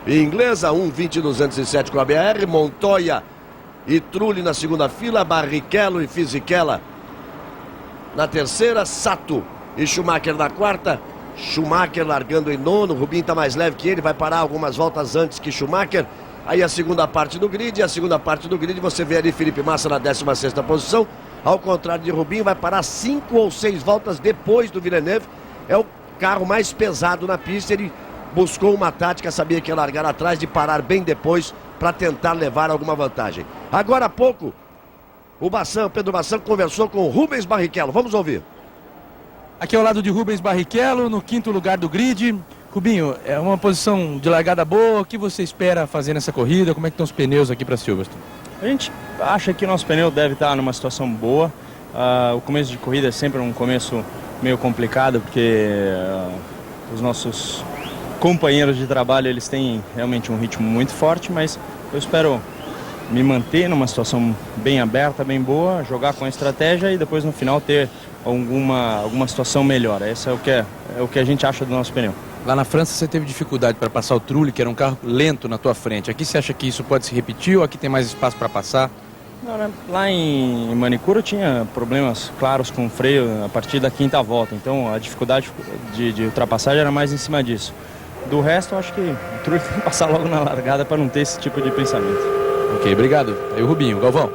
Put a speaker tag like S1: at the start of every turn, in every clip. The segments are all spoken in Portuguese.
S1: inglesa, 1:20.207 com a BR, Montoya e Trulli na segunda fila, Barrichello e Fisichella na terceira, Sato e Schumacher na quarta, Schumacher largando em nono, Rubinho está mais leve que ele, vai parar algumas voltas antes que Schumacher. Aí a segunda parte do grid, você vê ali Felipe Massa na 16ª posição, ao contrário de Rubinho, vai parar 5 ou 6 voltas depois do Villeneuve, é o carro mais pesado na pista, ele buscou uma tática, sabia que ia largar atrás, de parar bem depois para tentar levar alguma vantagem. Agora há pouco, o Pedro Bassan conversou com o Rubens Barrichello, vamos ouvir.
S2: Aqui ao lado de Rubens Barrichello, no 5º lugar do grid. Rubinho, é uma posição de largada boa, o que você espera fazer nessa corrida? Como é que estão os pneus aqui para Silverstone?
S3: A gente acha que o nosso pneu deve estar numa situação boa. O começo de corrida é sempre um começo meio complicado, porque os nossos companheiros de trabalho, eles têm realmente um ritmo muito forte, mas eu espero me manter numa situação bem aberta, bem boa, jogar com a estratégia e depois no final ter alguma situação melhor. Esse é o que a gente acha do nosso pneu.
S2: Lá na França você teve dificuldade para passar o Trulli, que era um carro lento na tua frente. Aqui você acha que isso pode se repetir ou aqui tem mais espaço para passar?
S3: Não, né? Lá em Manicura tinha problemas claros com o freio a partir da 5ª volta, então a dificuldade de ultrapassagem era mais em cima disso. Do resto, eu acho que o Trulli tem que passar logo na largada para não ter esse tipo de pensamento.
S2: Ok, obrigado. Aí o Rubinho, Galvão.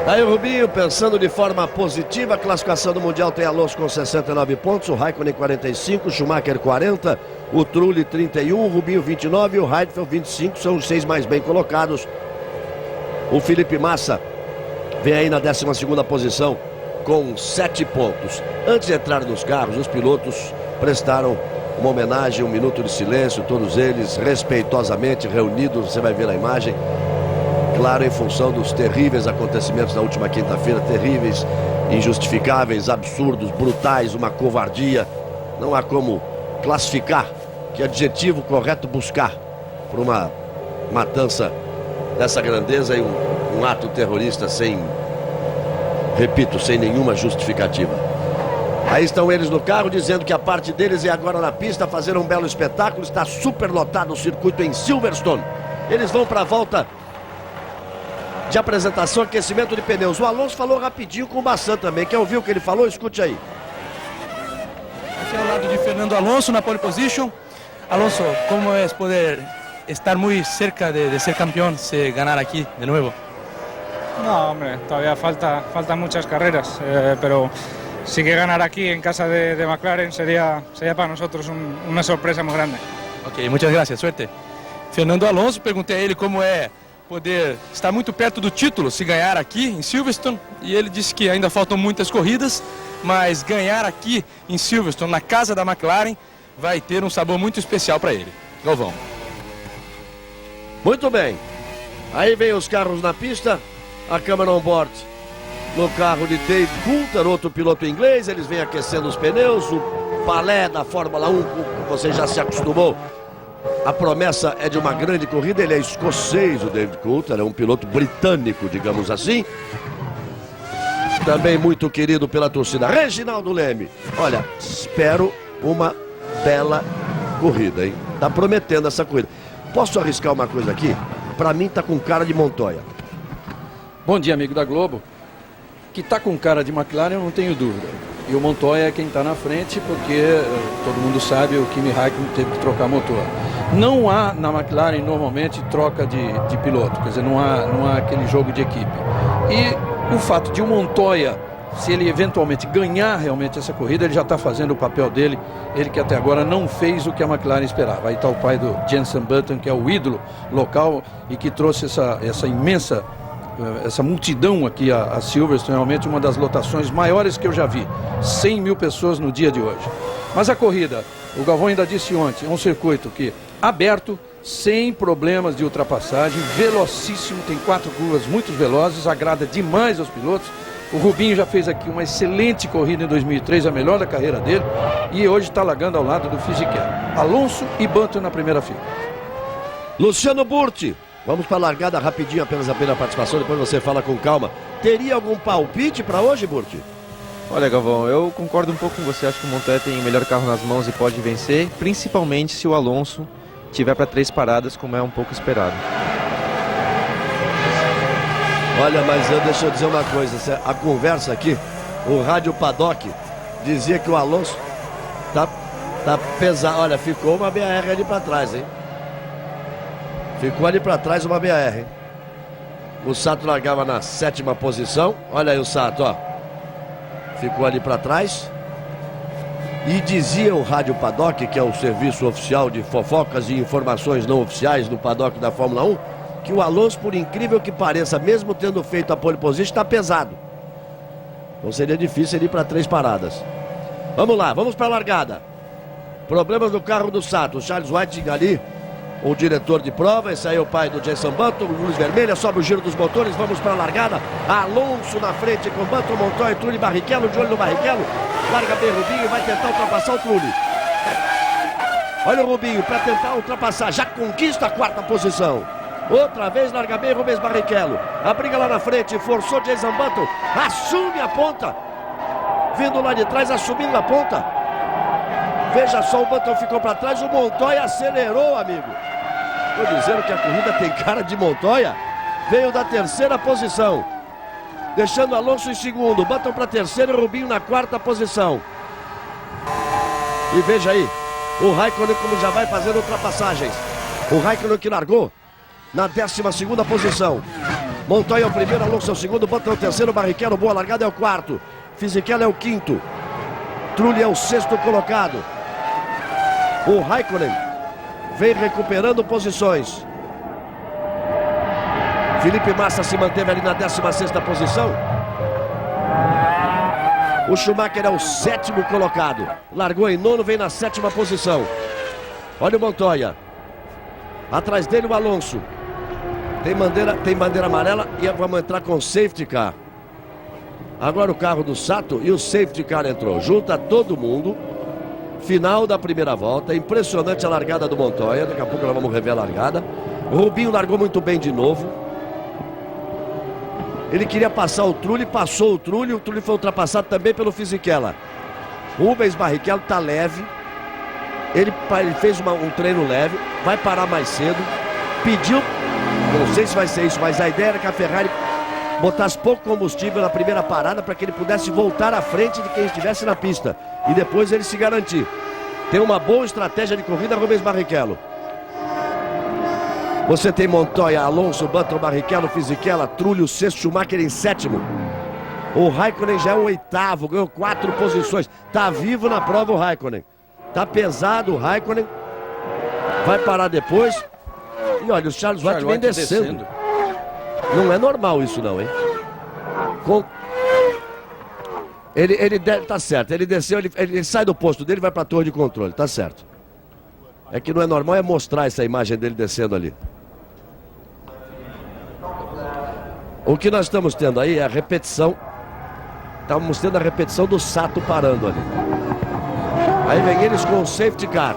S1: Aí o Rubinho pensando de forma positiva, a classificação do Mundial tem Alonso com 69 pontos, o Raikkonen 45, Schumacher 40, o Trulli 31, o Rubinho 29 e o Heidfeld 25, são os 6 mais bem colocados. O Felipe Massa vem aí na 12ª posição com 7 pontos. Antes de entrar nos carros, os pilotos prestaram uma homenagem, um minuto de silêncio, todos eles respeitosamente reunidos, você vai ver na imagem. Claro, em função dos terríveis acontecimentos da última quinta-feira, terríveis, injustificáveis, absurdos, brutais, uma covardia. Não há como classificar, que adjetivo correto buscar por uma matança dessa grandeza e um ato terrorista sem nenhuma justificativa. Aí estão eles no carro dizendo que a parte deles é agora na pista, fazer um belo espetáculo. Está super lotado o circuito em Silverstone. Eles vão para a volta de apresentação, aquecimento de pneus. O Alonso falou rapidinho com o Bassan também. Quer ouvir o que ele falou? Escute aí.
S2: Aqui ao lado de Fernando Alonso na pole position. Alonso, como é poder estar muy cerca de ser campeón, se ganar aquí de nuevo?
S4: No, hombre, todavía faltan muchas carreras, pero sí que ganar aquí en casa de McLaren sería para nosotros una sorpresa muy grande.
S2: Ok, muchas gracias, suerte. Fernando Alonso, perguntei a ele como é poder estar muito perto do título, se ganhar aqui em Silverstone, e ele disse que ainda faltam muitas corridas, mas ganhar aqui em Silverstone, na casa da McLaren, vai ter um sabor muito especial para ele. Galvão.
S1: Muito bem. Aí vem os carros na pista, a câmera on-board no carro de Dave Coulter, outro piloto inglês, eles vêm aquecendo os pneus, o palé da Fórmula 1, você já se acostumou. A promessa é de uma grande corrida, ele é escocês, o David Coulter, é um piloto britânico, digamos assim. Também muito querido pela torcida. Reginaldo Leme, olha, espero uma bela corrida, hein? Tá prometendo essa corrida. Posso arriscar uma coisa aqui? Pra mim tá com cara de Montoya.
S5: Bom dia, amigo da Globo. Que tá com cara de McLaren, eu não tenho dúvida. E o Montoya é quem está na frente, porque todo mundo sabe, o Kimi Raikkonen teve que trocar motor. Não há na McLaren normalmente troca de piloto, quer dizer, não há aquele jogo de equipe. E o fato de o Montoya, se ele eventualmente ganhar realmente essa corrida, ele já está fazendo o papel dele, ele que até agora não fez o que a McLaren esperava. Aí está o pai do Jenson Button, que é o ídolo local e que trouxe essa imensa, essa multidão aqui a Silverstone, realmente uma das lotações maiores que eu já vi. 100 mil pessoas no dia de hoje. Mas a corrida, o Galvão ainda disse ontem, é um circuito que aberto, sem problemas de ultrapassagem, velocíssimo, tem 4 curvas muito velozes, agrada demais aos pilotos. O Rubinho já fez aqui uma excelente corrida em 2003, a melhor da carreira dele, e hoje está largando ao lado do Fisichella. Alonso e Button na primeira fila.
S1: Luciano Burti, vamos para a largada rapidinho, apenas a primeira participação, depois você fala com calma. Teria algum palpite para hoje, Burti?
S6: Olha, Galvão, eu concordo um pouco com você, acho que o Montoya tem o melhor carro nas mãos e pode vencer, principalmente se o Alonso tiver para 3 paradas, como é um pouco esperado.
S1: Olha, mas deixa eu dizer uma coisa, a conversa aqui, o rádio paddock dizia que o Alonso tá pesado. Olha, ficou uma BR ali para trás, hein? Ficou ali para trás uma BR, hein? O Sato largava na 7ª posição. Olha aí o Sato, ó. Ficou ali para trás. E dizia o rádio paddock, que é o serviço oficial de fofocas e informações não oficiais do paddock da Fórmula 1, que o Alonso, por incrível que pareça, mesmo tendo feito a pole position, está pesado. Então seria difícil ele ir para 3 paradas. Vamos lá, vamos para a largada. Problemas no carro do Sato. O Charles Whiting ali, o diretor de prova. Esse aí é o pai do Jason Button, luz vermelha, sobe o giro dos motores. Vamos para a largada. Alonso na frente com Button, Montoya, Trulli, Barrichello, de olho no Barrichello. Larga bem Rubinho e vai tentar ultrapassar o Trulli. Olha o Rubinho para tentar ultrapassar. Já conquista a 4ª posição. Outra vez larga bem Rubens Barrichello. A briga lá na frente, forçou Jason Button. Assume a ponta. Vindo lá de trás, assumindo a ponta. Veja só, o Button ficou para trás, o Montoya acelerou, amigo. Estou dizendo que a corrida tem cara de Montoya. Veio da 3ª posição, deixando Alonso em segundo. Button para 3ª e Rubinho na 4ª posição. E veja aí, o Raikkonen como já vai fazendo ultrapassagens. O Raikkonen que largou na 12ª posição. Montoya é o primeiro, Alonso é o segundo, Button é o 3º, Barrichello, boa largada, é o 4º. Fisichella é o 5º. Trulli é o 6º colocado. O Raikkonen vem recuperando posições. Felipe Massa se manteve ali na 16ª posição. O Schumacher é o 7º colocado. Largou em 9º, vem na 7ª posição. Olha o Montoya. Atrás dele o Alonso. Tem bandeira amarela e vamos entrar com safety car. Agora o carro do Sato e o safety car entrou. Junta todo mundo. Final da primeira volta. Impressionante a largada do Montoya. Daqui a pouco nós vamos rever a largada. O Rubinho largou muito bem de novo. Ele queria passar o Trulli, passou o Trulli foi ultrapassado também pelo Fisichella. Rubens Barrichello está leve. Ele fez um treino leve, vai parar mais cedo. Pediu, não sei se vai ser isso, mas a ideia era que a Ferrari botasse pouco combustível na primeira parada para que ele pudesse voltar à frente de quem estivesse na pista e depois ele se garantir. Tem uma boa estratégia de corrida, Rubens Barrichello. Você tem Montoya, Alonso, Button, Barrichello, Fisichella, Trulli, o 6º, Schumacher em 7º. O Raikkonen já é o 8º, ganhou 4 posições. Tá vivo na prova o Raikkonen. Tá pesado o Raikkonen. Vai parar depois. E olha, o Charles White vem descendo. Não é normal isso não, hein? Ele tá certo, ele desceu, ele sai do posto dele e vai para a torre de controle, tá certo. É que não é normal é mostrar essa imagem dele descendo ali. O que nós estamos tendo aí é a repetição. Estamos tendo a repetição do Sato parando ali. Aí vem eles com o safety car.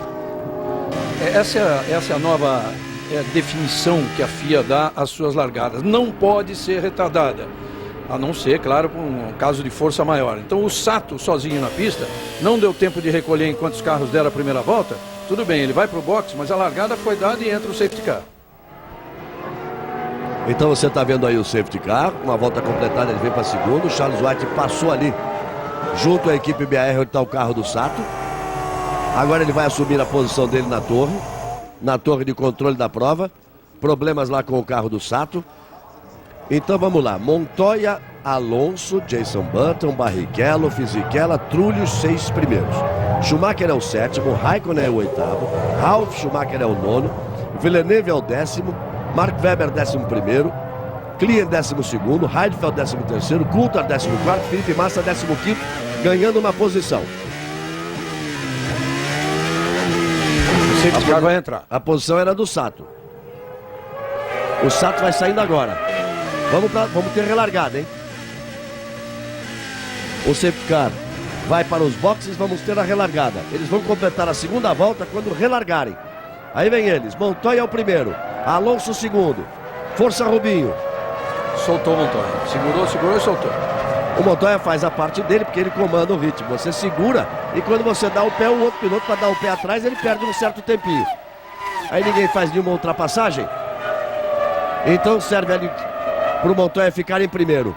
S5: Essa é a nova definição que a FIA dá às suas largadas. Não pode ser retardada, a não ser, claro, por um caso de força maior. Então o Sato sozinho na pista não deu tempo de recolher enquanto os carros deram a primeira volta. Tudo bem, ele vai para o box, mas a largada foi dada e entra o safety car.
S1: Então você está vendo aí o safety car, uma volta completada, ele vem para segundo. O Charles White passou ali junto à equipe BR, onde está o carro do Sato. Agora ele vai assumir a posição dele na torre de controle da prova. Problemas lá com o carro do Sato. Então vamos lá, Montoya, Alonso, Jason Button, Barrichello, Fisichella, Trulli, os 6 primeiros. Schumacher é o 7º, Raikkonen é o 8º, Ralf Schumacher é o 9º, Villeneuve é o 10º, Mark Webber 11º, Klien 12º, Heidfeld 13º, Coulthard 14º, Felipe Massa 15º, ganhando uma posição.
S5: O safety car vai entrar.
S1: A posição era do Sato. O Sato vai saindo agora. Vamos ter relargada, hein? O safety car vai para os boxes, vamos ter a relargada. Eles vão completar a segunda volta quando relargarem. Aí vem eles, Montoya é o primeiro, Alonso o segundo. Força Rubinho.
S5: Soltou o Montoya, segurou e soltou.
S1: O Montoya faz a parte dele porque ele comanda o ritmo. Você segura e quando você dá o pé, o outro piloto para dar o pé atrás, ele perde um certo tempinho. Aí ninguém faz nenhuma ultrapassagem. Então serve ali para o Montoya ficar em primeiro.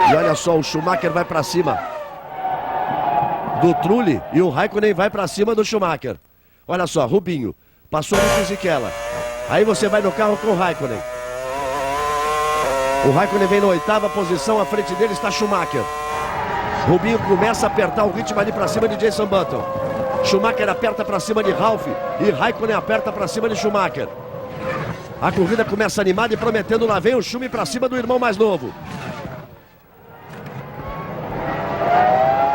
S1: E olha só, o Schumacher vai para cima do Trulli e o Raikkonen vai para cima do Schumacher. Olha só, Rubinho passou no Fisichella. Aí você vai no carro com o Raikkonen. O Raikkonen vem na 8ª posição, à frente dele está Schumacher. Rubinho começa a apertar o ritmo ali para cima de Jenson Button. Schumacher aperta para cima de Ralf e Raikkonen aperta para cima de Schumacher. A corrida começa animada e prometendo, lá vem o Schumi para cima do irmão mais novo.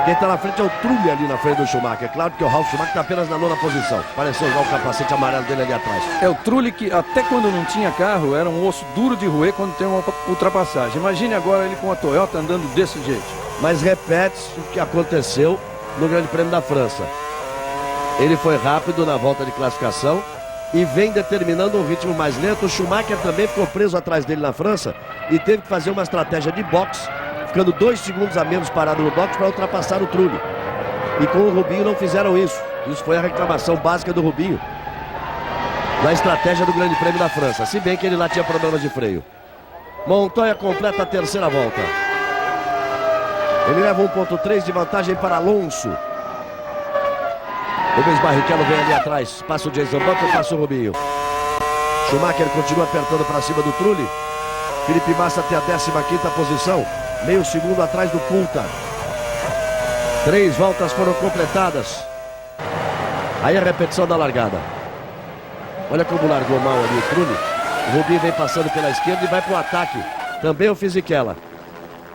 S1: Quem está na frente é o Trulli ali na frente do Schumacher. Claro que o Ralf Schumacher está apenas na 9ª posição. Pareceu usar o capacete amarelo dele ali atrás.
S5: É o Trulli que até quando não tinha carro era um osso duro de roer quando tem uma ultrapassagem. Imagine agora ele com a Toyota andando desse jeito.
S1: Mas repete-se o que aconteceu no Grande Prêmio da França. Ele foi rápido na volta de classificação e vem determinando um ritmo mais lento. O Schumacher também ficou preso atrás dele na França e teve que fazer uma estratégia de boxe, ficando 2 segundos a menos parado no boxe para ultrapassar o Trulli. E com o Rubinho não fizeram isso. Isso foi a reclamação básica do Rubinho na estratégia do Grande Prêmio da França, se bem que ele lá tinha problemas de freio. Montoya completa a 3ª volta. Ele leva 1.3 de vantagem para Alonso. Rubens Barrichello vem ali atrás. Passa o Jenson Button, passa o Rubinho. Schumacher continua apertando para cima do Trulli. Felipe Massa tem a 15ª posição. Meio segundo atrás do Coulthard. 3 voltas foram completadas. Aí a repetição da largada. Olha como largou mal ali o Trulli. O Rubinho vem passando pela esquerda e vai para o ataque. Também o Fisichella.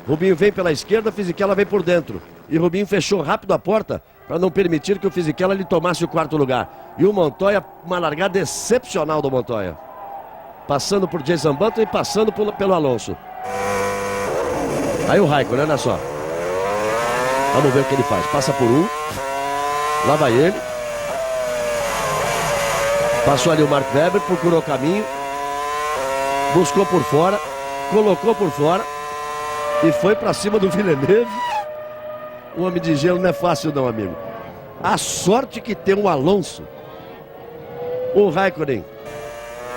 S1: Rubinho vem pela esquerda, Fisichella vem por dentro. E Rubinho fechou rápido a porta para não permitir que o Fisichella lhe tomasse o 4º lugar. E o Montoya, uma largada excepcional do Montoya. Passando por Jenson Button e passando pelo Alonso. Aí o Raikkonen, olha só. Vamos ver o que ele faz. Passa por um. Lá vai ele. Passou ali o Mark Webber, procurou o caminho. Buscou por fora. Colocou por fora. E foi para cima do Villeneuve. O homem de gelo não é fácil não, amigo. A sorte que tem o Alonso. O Raikkonen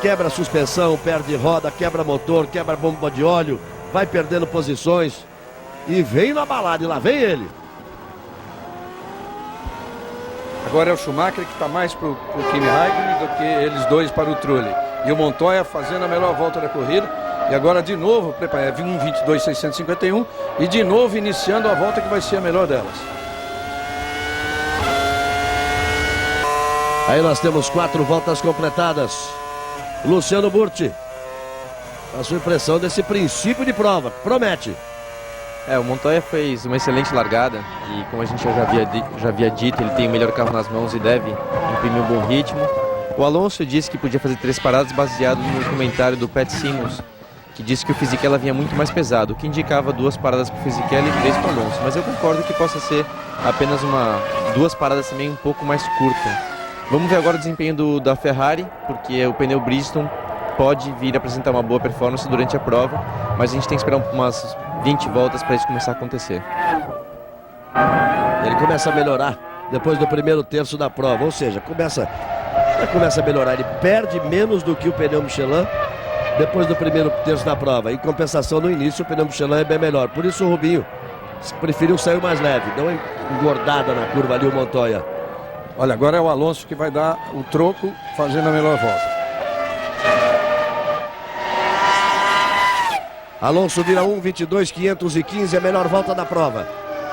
S1: quebra a suspensão, perde roda, quebra motor, quebra bomba de óleo. Vai perdendo posições. E vem na balada, e lá vem ele.
S5: Agora é o Schumacher que está mais para o Kimi Raikkonen do que eles dois para o Trulli. E o Montoya fazendo a melhor volta da corrida. E agora de novo, prepara 1:22.651 e de novo iniciando a volta que vai ser a melhor delas.
S1: Aí nós temos 4 voltas completadas. Luciano Burti, a sua impressão desse princípio de prova, promete.
S6: O Montoya fez uma excelente largada e, como a gente já havia dito, ele tem o melhor carro nas mãos e deve imprimir um bom ritmo. O Alonso disse que podia fazer 3 paradas baseado no comentário do Pat Simmons, que disse que o Fisichella vinha muito mais pesado, o que indicava 2 paradas para o Fisichella e 3 para o Alonso. Mas eu concordo que possa ser apenas 2 paradas também um pouco mais curtas. Vamos ver agora o desempenho da Ferrari, porque o pneu Bridgestone pode vir a apresentar uma boa performance durante a prova, mas a gente tem que esperar umas 20 voltas para isso começar a acontecer.
S1: Ele começa a melhorar depois do primeiro terço da prova, ou seja, começa a melhorar. Ele perde menos do que o pneu Michelin depois do primeiro terço da prova. Em compensação, no início, o pneu Michelin é bem melhor. Por isso o Rubinho preferiu sair mais leve. Deu uma engordada na curva ali o Montoya.
S5: Olha, agora é o Alonso que vai dar o troco fazendo a melhor volta.
S1: Alonso vira 1:22.515, a melhor volta da prova.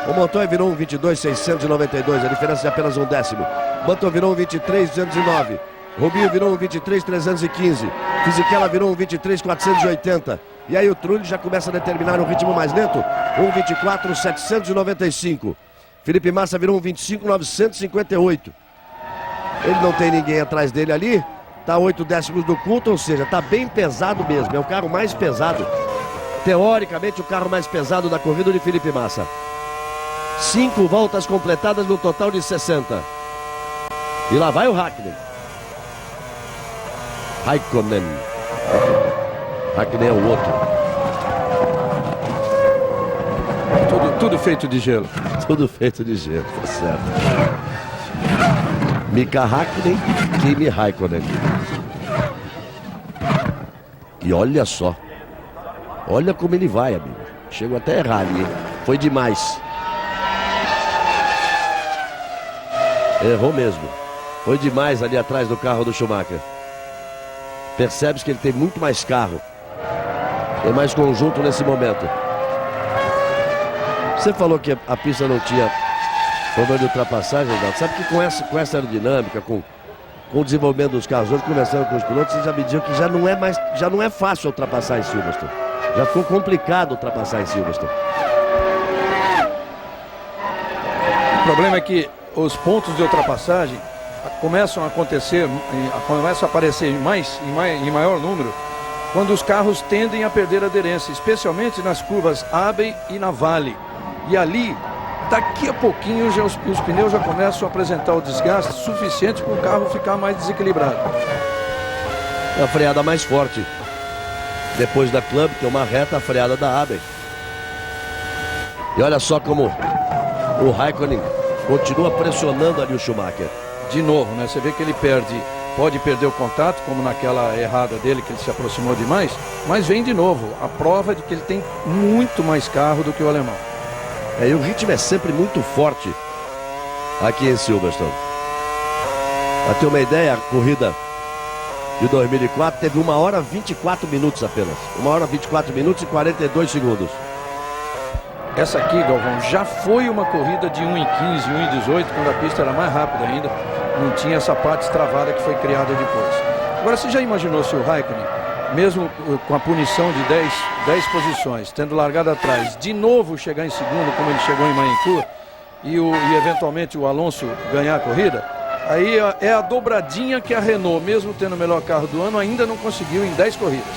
S1: O Montoya virou 1:22.692, a diferença é apenas 1/10. Button virou 1:23.209. Rubinho virou 1:23.315. Fisichella virou 1:23.480. E aí o Trulli já começa a determinar um ritmo mais lento. 1:24.795. Felipe Massa virou 1:25.958. Ele não tem ninguém atrás dele ali. Está 8 décimos do Coulthard, ou seja, está bem pesado mesmo. É o carro mais pesado. Teoricamente, o carro mais pesado da corrida de Felipe Massa. 5 voltas completadas no total de 60. E lá vai o Raikkonen. Raikkonen é o outro.
S5: Tudo feito de gelo.
S1: Tudo feito de gelo, tá certo. Mika Häkkinen, Kimi Raikkonen. E olha só. Olha como ele vai, amigo. Chegou até a errar ali, hein? Foi demais. Errou mesmo. Foi demais ali atrás do carro do Schumacher. Percebe-se que ele tem muito mais carro. Tem mais conjunto nesse momento. Você falou que a pista não tinha problema de ultrapassagem, Renato. Sabe que com essa aerodinâmica, com o desenvolvimento dos carros, hoje conversando com os pilotos, vocês já me diziam que já não é fácil ultrapassar em Silverstone. Já ficou complicado ultrapassar em Silverstone.
S5: O problema é que os pontos de ultrapassagem começam a acontecer, começam a aparecer em maior número quando os carros tendem a perder aderência, especialmente nas curvas Abbey e na Vale. E ali, daqui a pouquinho, os pneus já começam a apresentar o desgaste suficiente para o carro ficar mais desequilibrado.
S1: É a freada mais forte. Depois da Club, tem uma reta, a freada da Abbey. E olha só como o Raikkonen continua pressionando ali o Schumacher.
S5: De novo, né? Você vê que ele pode perder o contato, como naquela errada dele, que ele se aproximou demais, mas vem de novo. A prova de que ele tem muito mais carro do que o alemão.
S1: E o ritmo é sempre muito forte aqui em Silverstone. Para ter uma ideia, a corrida de 2004 teve 1 hora 24 minutos apenas. 1 hora 24 minutos e 42 segundos.
S5: Essa aqui, Galvão, já foi uma corrida de 1:15, 1:18, quando a pista era mais rápida ainda. Não tinha essa parte estravada que foi criada depois. Agora, você já imaginou se o Raikkonen, mesmo com a punição de 10 posições, tendo largado atrás, de novo chegar em segundo, como ele chegou em Mayencourt, e eventualmente o Alonso ganhar a corrida? Aí é a dobradinha que a Renault, mesmo tendo o melhor carro do ano, ainda não conseguiu em 10 corridas.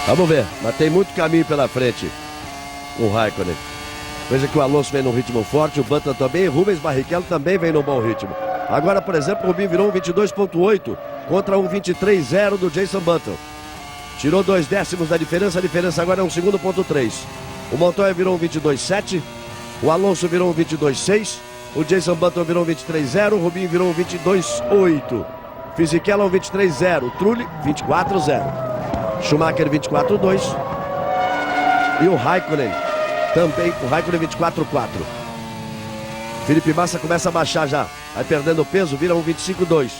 S1: Vamos ver, mas tem muito caminho pela frente o Raikkonen. Veja que o Alonso vem num ritmo forte, o Button também, Rubens Barrichello também vem num bom ritmo. Agora, por exemplo, o Rubinho virou um 22.8 contra um 23.0 do Jason Button. Tirou 2 décimos da diferença, a diferença agora é 1 segundo.3. O Montoya virou um 22.7, o Alonso virou um 22.6, o Jason Button virou um 23.0, o Rubinho virou um 22.8. Fisichella um 23.0, Trulli 24.0. Schumacher 24.2 e o Raikkonen também, o Raikkonen 24.4. Felipe Massa começa a baixar já, vai perdendo peso, vira um 25.2.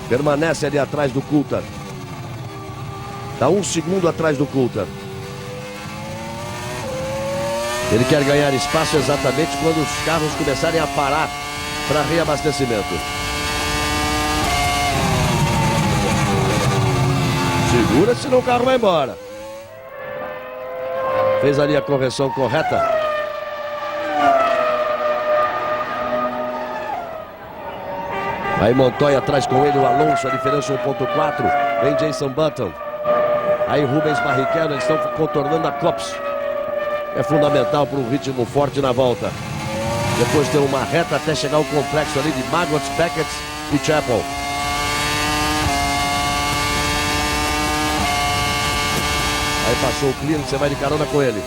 S1: Permanece ali atrás do Coulthard. Está 1 segundo atrás do Coulthard. Ele quer ganhar espaço exatamente quando os carros começarem a parar para reabastecimento. Segura, senão o carro vai embora. Fez ali a correção correta. Aí Montoya atrás com ele, o Alonso, a diferença 1.4. Vem Jason Button. Aí Rubens Barrichello, eles estão contornando a Copse. É fundamental para um ritmo forte na volta. Depois tem uma reta até chegar ao complexo ali de Maggots, Beckett e Chapel. Aí passou o Clean, você vai de carona com ele.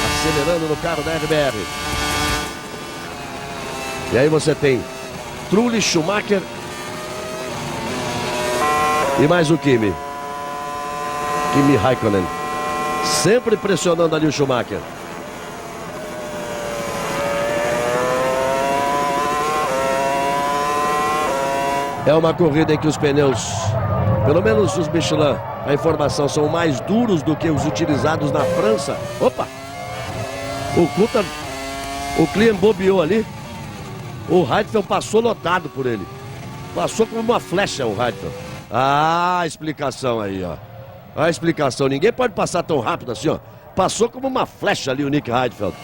S1: Acelerando no carro da RBR. E aí você tem Trulli, Schumacher e mais o Kimi Raikkonen. Sempre pressionando ali o Schumacher. É uma corrida em que os pneus, pelo menos os Michelin, a informação, são mais duros do que os utilizados na França. Opa! O Coulthard, o Clean bobeou ali. O Heidfeld passou lotado por ele. Passou como uma flecha o Heidfeld. Ah, a explicação aí, ó. A explicação. Ninguém pode passar tão rápido assim, ó. Passou como uma flecha ali o Nick Heidfeld.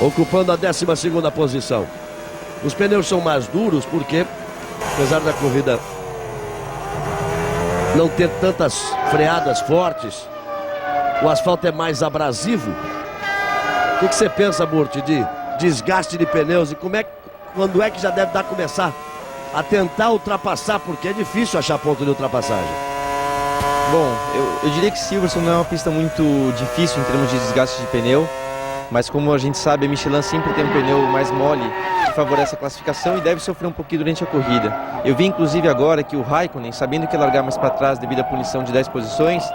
S1: Ocupando a 12ª posição. Os pneus são mais duros porque, apesar da corrida não ter tantas freadas fortes, o asfalto é mais abrasivo. O que você pensa, Burti, de desgaste de pneus e quando é que já deve começar a tentar ultrapassar, porque é difícil achar ponto de ultrapassagem?
S6: Bom, eu diria que Silverstone não é uma pista muito difícil em termos de desgaste de pneu, mas como a gente sabe, a Michelin sempre tem um pneu mais mole, que favorece a classificação e deve sofrer um pouquinho durante a corrida. Eu vi inclusive agora que o Raikkonen, sabendo que ia largar mais para trás devido à punição de 10 posições,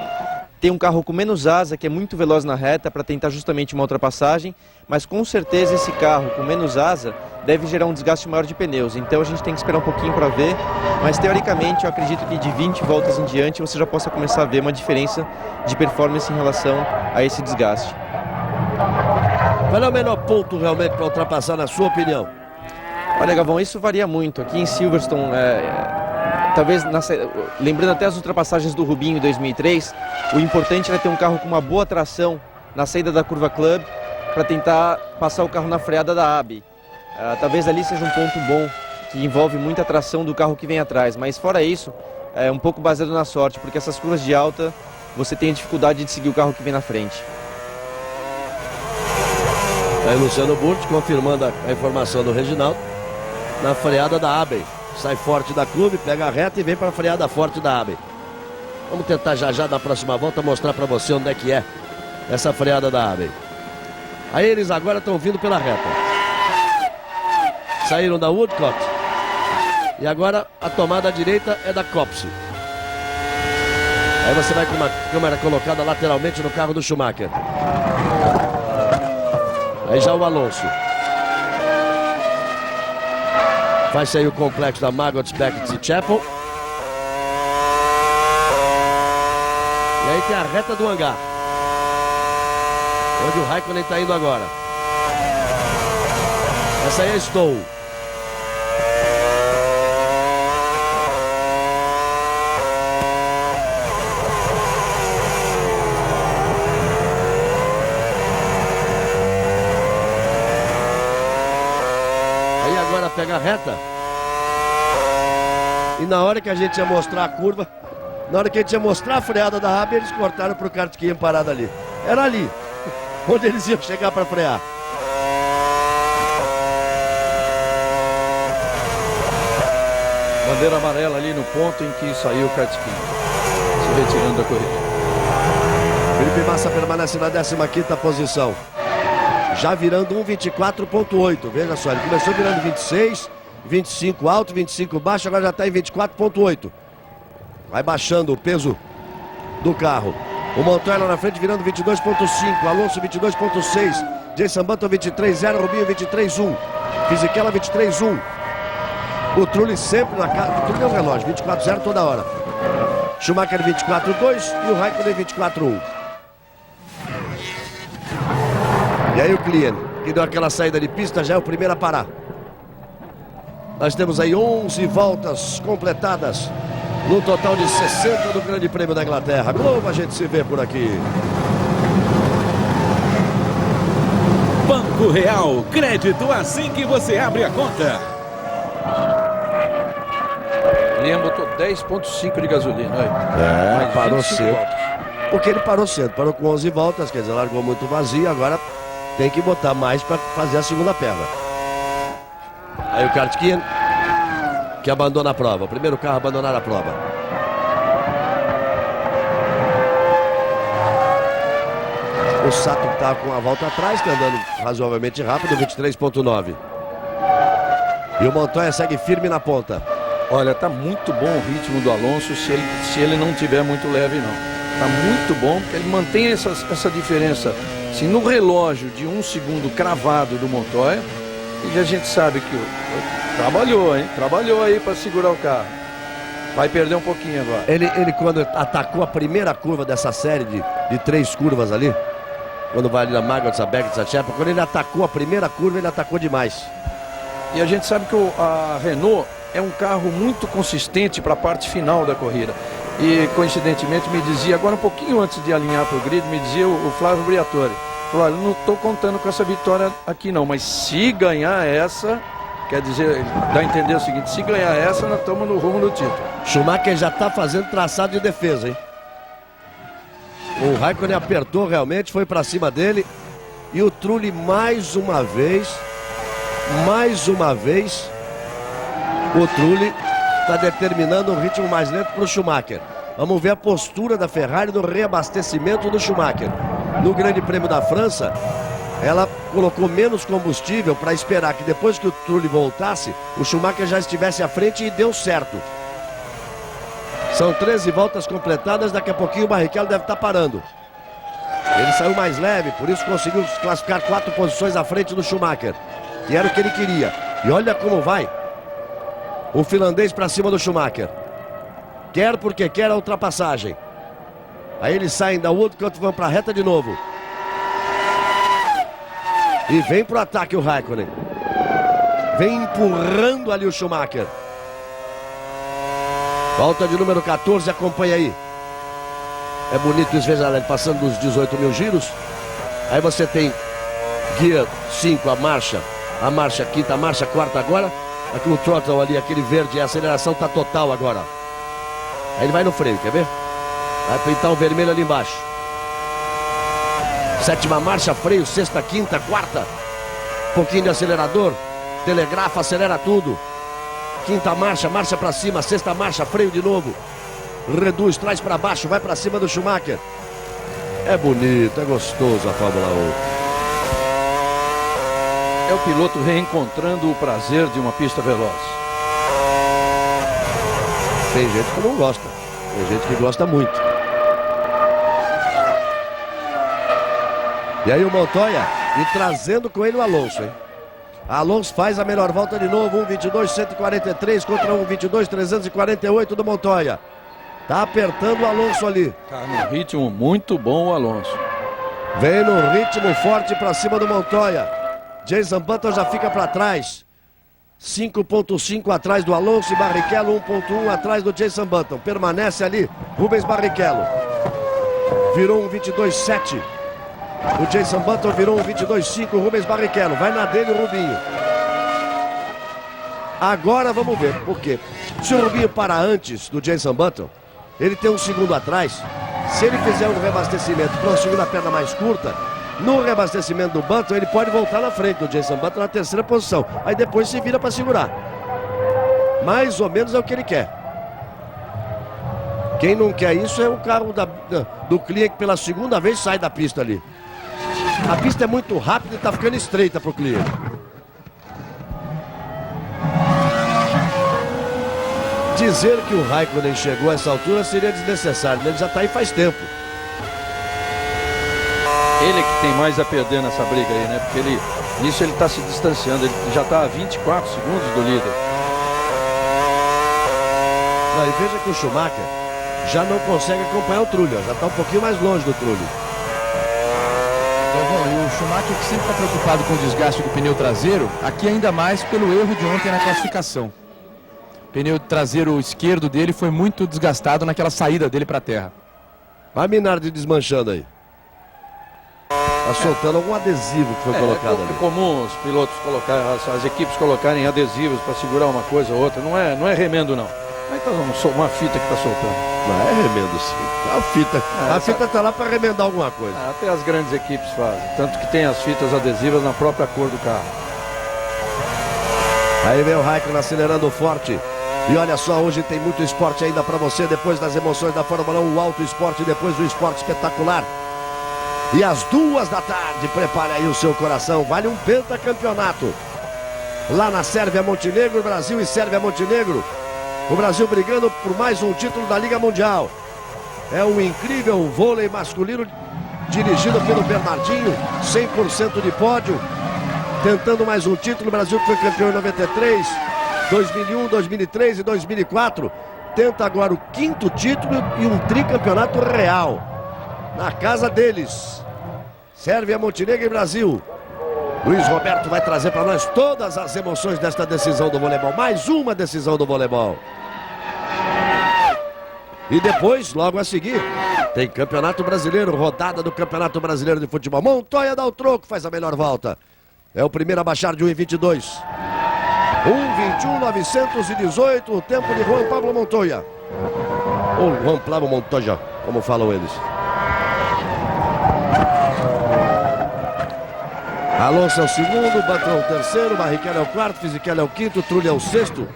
S6: tem um carro com menos asa, que é muito veloz na reta para tentar justamente uma ultrapassagem, mas com certeza esse carro com menos asa deve gerar um desgaste maior de pneus, então a gente tem que esperar um pouquinho para ver, mas teoricamente eu acredito que de 20 voltas em diante você já possa começar a ver uma diferença de performance em relação a esse desgaste.
S1: Qual é o menor ponto realmente para ultrapassar, na sua opinião?
S6: Olha, Galvão, isso varia muito. Aqui em Silverstone, talvez, lembrando até as ultrapassagens do Rubinho em 2003, o importante era ter um carro com uma boa tração na saída da curva Club para tentar passar o carro na freada da Abbey. Talvez ali seja um ponto bom, que envolve muita tração do carro que vem atrás, mas fora isso, é um pouco baseado na sorte, porque essas curvas de alta, você tem a dificuldade de seguir o carro que vem na frente.
S1: Aí Luciano Burti confirmando a informação do Reginaldo, na freada da Abbey. Sai forte da clube, pega a reta e vem para a freada forte da Abbey. Vamos tentar já na próxima volta mostrar para você onde é que é essa freada da Abbey. Aí eles agora estão vindo pela reta. Saíram da Woodcock. E agora a tomada à direita é da Copse. Aí você vai com uma câmera colocada lateralmente no carro do Schumacher. Aí já o Alonso. Faz aí o complexo da Margaret Beckett e Chapel. E aí tem a reta do hangar, onde o Raikkonen está indo agora. Essa aí é Stowe. Aí agora pega a reta. E na hora que a gente ia mostrar a curva, na hora que a gente ia mostrar a freada da Abbey, eles cortaram pro kart que ia parado ali. Era ali, onde eles iam chegar para frear.
S5: Bandeira amarela ali no ponto em que saiu o Kartkin, se retirando da corrida.
S1: Felipe Massa permanece na 15ª posição, já virando 1,24,8. Veja só, ele começou virando 26, 25 alto, 25 baixo, agora já está em 24,8. Vai baixando o peso do carro. O Montoya lá na frente virando 22,5. Alonso 22,6. Jason Button 23,0. Rubinho 23,1. Fisichella 23,1. O Trulli sempre na casa. O Trulli é um relógio, 24,0 toda hora. Schumacher 24,2 e o Raikkonen 24,1. E aí o Klien, que deu aquela saída de pista, já é o primeiro a parar. Nós temos aí 11 voltas completadas no total de 60 do Grande Prêmio da Inglaterra. Globo, a gente se vê por aqui.
S7: Banco Real, crédito assim que você abre a conta.
S5: Liam botou 10,5 de gasolina.
S1: É, parou cedo. Porque ele parou cedo, parou com 11 voltas, quer dizer, largou muito vazio, agora tem que botar mais para fazer a segunda perna. Aí o Kartkin, que abandona a prova, o primeiro carro a abandonar a prova. O Sato está com a volta atrás, está andando razoavelmente rápido, 23,9. E o Montoya segue firme na ponta.
S5: Olha, tá muito bom o ritmo do Alonso se ele não tiver muito leve, não. Tá muito bom, porque ele mantém essa diferença assim, no relógio de 1 segundo cravado do Montoya. E a gente sabe que trabalhou, hein? Trabalhou aí para segurar o carro. Vai perder um pouquinho agora.
S1: Ele quando atacou a primeira curva dessa série de 3 curvas ali, quando vai ali na Margaret, a Beckett, a Chapel, quando ele atacou a primeira curva, ele atacou demais.
S5: E a gente sabe que a Renault é um carro muito consistente para a parte final da corrida. E coincidentemente me dizia, agora um pouquinho antes de alinhar para o grid, me dizia o Flávio Briatore. Falou, olha, eu não estou contando com essa vitória aqui não, mas se ganhar essa, quer dizer, dá a entender o seguinte, se ganhar essa, nós estamos no rumo do título.
S1: Schumacher já está fazendo traçado de defesa, hein? O Raikkonen apertou realmente, foi para cima dele. E o Trulli mais uma vez, o Trulli está determinando um ritmo mais lento para o Schumacher. Vamos ver a postura da Ferrari no reabastecimento do Schumacher. No Grande Prêmio da França, ela colocou menos combustível para esperar que depois que o Trulli voltasse, o Schumacher já estivesse à frente e deu certo. São 13 voltas completadas, daqui a pouquinho o Barrichello deve estar parando. Ele saiu mais leve, por isso conseguiu classificar 4 posições à frente do Schumacher, que era o que ele queria. E olha como vai o finlandês para cima do Schumacher. Quer porque quer a ultrapassagem. Aí eles saem da Woodcote e vão para a reta de novo. E vem pro ataque o Raikkonen. Vem empurrando ali o Schumacher. Volta de número 14, acompanha aí. É bonito isso, veja lá, ele passando dos 18 mil giros. Aí você tem Gear 5, a marcha, quinta marcha, quarta agora. Aqui o throttle ali, aquele verde, a aceleração tá total agora. Aí ele vai no freio, quer ver? Vai pintar o vermelho ali embaixo. Sétima marcha, freio, sexta, quinta, quarta. Pouquinho de acelerador, telegrafa, acelera tudo. Quinta marcha, marcha pra cima, sexta marcha, freio de novo. Reduz, traz pra baixo, vai pra cima do Schumacher. É bonito, é gostoso a Fórmula 1.
S5: É o piloto reencontrando o prazer de uma pista veloz.
S1: Tem gente que não gosta, tem gente que gosta muito. E aí o Montoya, e trazendo com ele o Alonso, hein? Alonso faz a melhor volta de novo, 1:22.143 contra 1:22.348 do Montoya. Tá apertando o Alonso ali.
S5: Tá no ritmo muito bom o Alonso.
S1: Vem no ritmo forte pra cima do Montoya. Jenson Button já fica pra trás. 5.5 atrás do Alonso e Barrichello 1.1 atrás do Jenson Button. Permanece ali Rubens Barrichello. Virou 1:22.7. O Jenson Button virou 1:22.5. Rubens Barrichello. Vai na dele o Rubinho. Agora vamos ver. Por quê? Se o Rubinho parar antes do Jenson Button, ele tem um segundo atrás. Se ele fizer um reabastecimento para uma segunda perna mais curta, no reabastecimento do Button, ele pode voltar na frente do Jenson Button na terceira posição. Aí depois se vira para segurar. Mais ou menos é o que ele quer. Quem não quer isso é o carro do Clear, que pela segunda vez sai da pista ali. A pista é muito rápida e está ficando estreita para o Clear. Dizer que o Raikkonen chegou a essa altura seria desnecessário, ele já está aí faz tempo.
S5: Ele que tem mais a perder nessa briga aí, né? Porque nisso ele está se distanciando, ele já está a 24 segundos do líder.
S1: Não, e veja que o Schumacher já não consegue acompanhar o Trulli, já está um pouquinho mais longe do Trulli.
S2: E o Schumacher, que sempre está preocupado com o desgaste do pneu traseiro, aqui ainda mais pelo erro de ontem na classificação. O pneu traseiro esquerdo dele foi muito desgastado naquela saída dele para a terra.
S1: Vai Minardi desmanchando aí. Tá soltando algum adesivo que foi colocado ali.
S5: É comum os pilotos colocarem, as equipes colocarem adesivos para segurar uma coisa ou outra. Não é remendo não. Mas tá uma fita que tá soltando.
S1: Não é remendo sim. A fita tá lá para remendar alguma coisa.
S5: Até as grandes equipes fazem. Tanto que tem as fitas adesivas na própria cor do carro.
S1: Aí vem o Raikkonen acelerando forte. E olha só, hoje tem muito esporte ainda para você. Depois das emoções da Fórmula 1, o alto esporte, depois do esporte espetacular. E às 2 da tarde, prepare aí o seu coração. Vale um pentacampeonato. Lá na Sérvia, Montenegro, Brasil e Sérvia, Montenegro. O Brasil brigando por mais um título da Liga Mundial. É um incrível vôlei masculino dirigido pelo Bernardinho. 100% de pódio. Tentando mais um título. O Brasil que foi campeão em 93, 2001, 2003 e 2004. Tenta agora o 5º título e um tricampeonato real. Na casa deles. Sérvia, Montenegro e Brasil. Luiz Roberto vai trazer para nós todas as emoções desta decisão do voleibol. Mais uma decisão do voleibol. E depois, logo a seguir, tem Campeonato Brasileiro, rodada do Campeonato Brasileiro de Futebol. Montoya dá o troco, faz a melhor volta. É o primeiro a baixar de 1:22. 1:21.918, o tempo de Juan Pablo Montoya. Ou Juan Pablo Montoya, como falam eles. Alonso é o segundo, Button é o terceiro, Barrichello é o quarto, Fisichella é o quinto, Trulli é o sexto.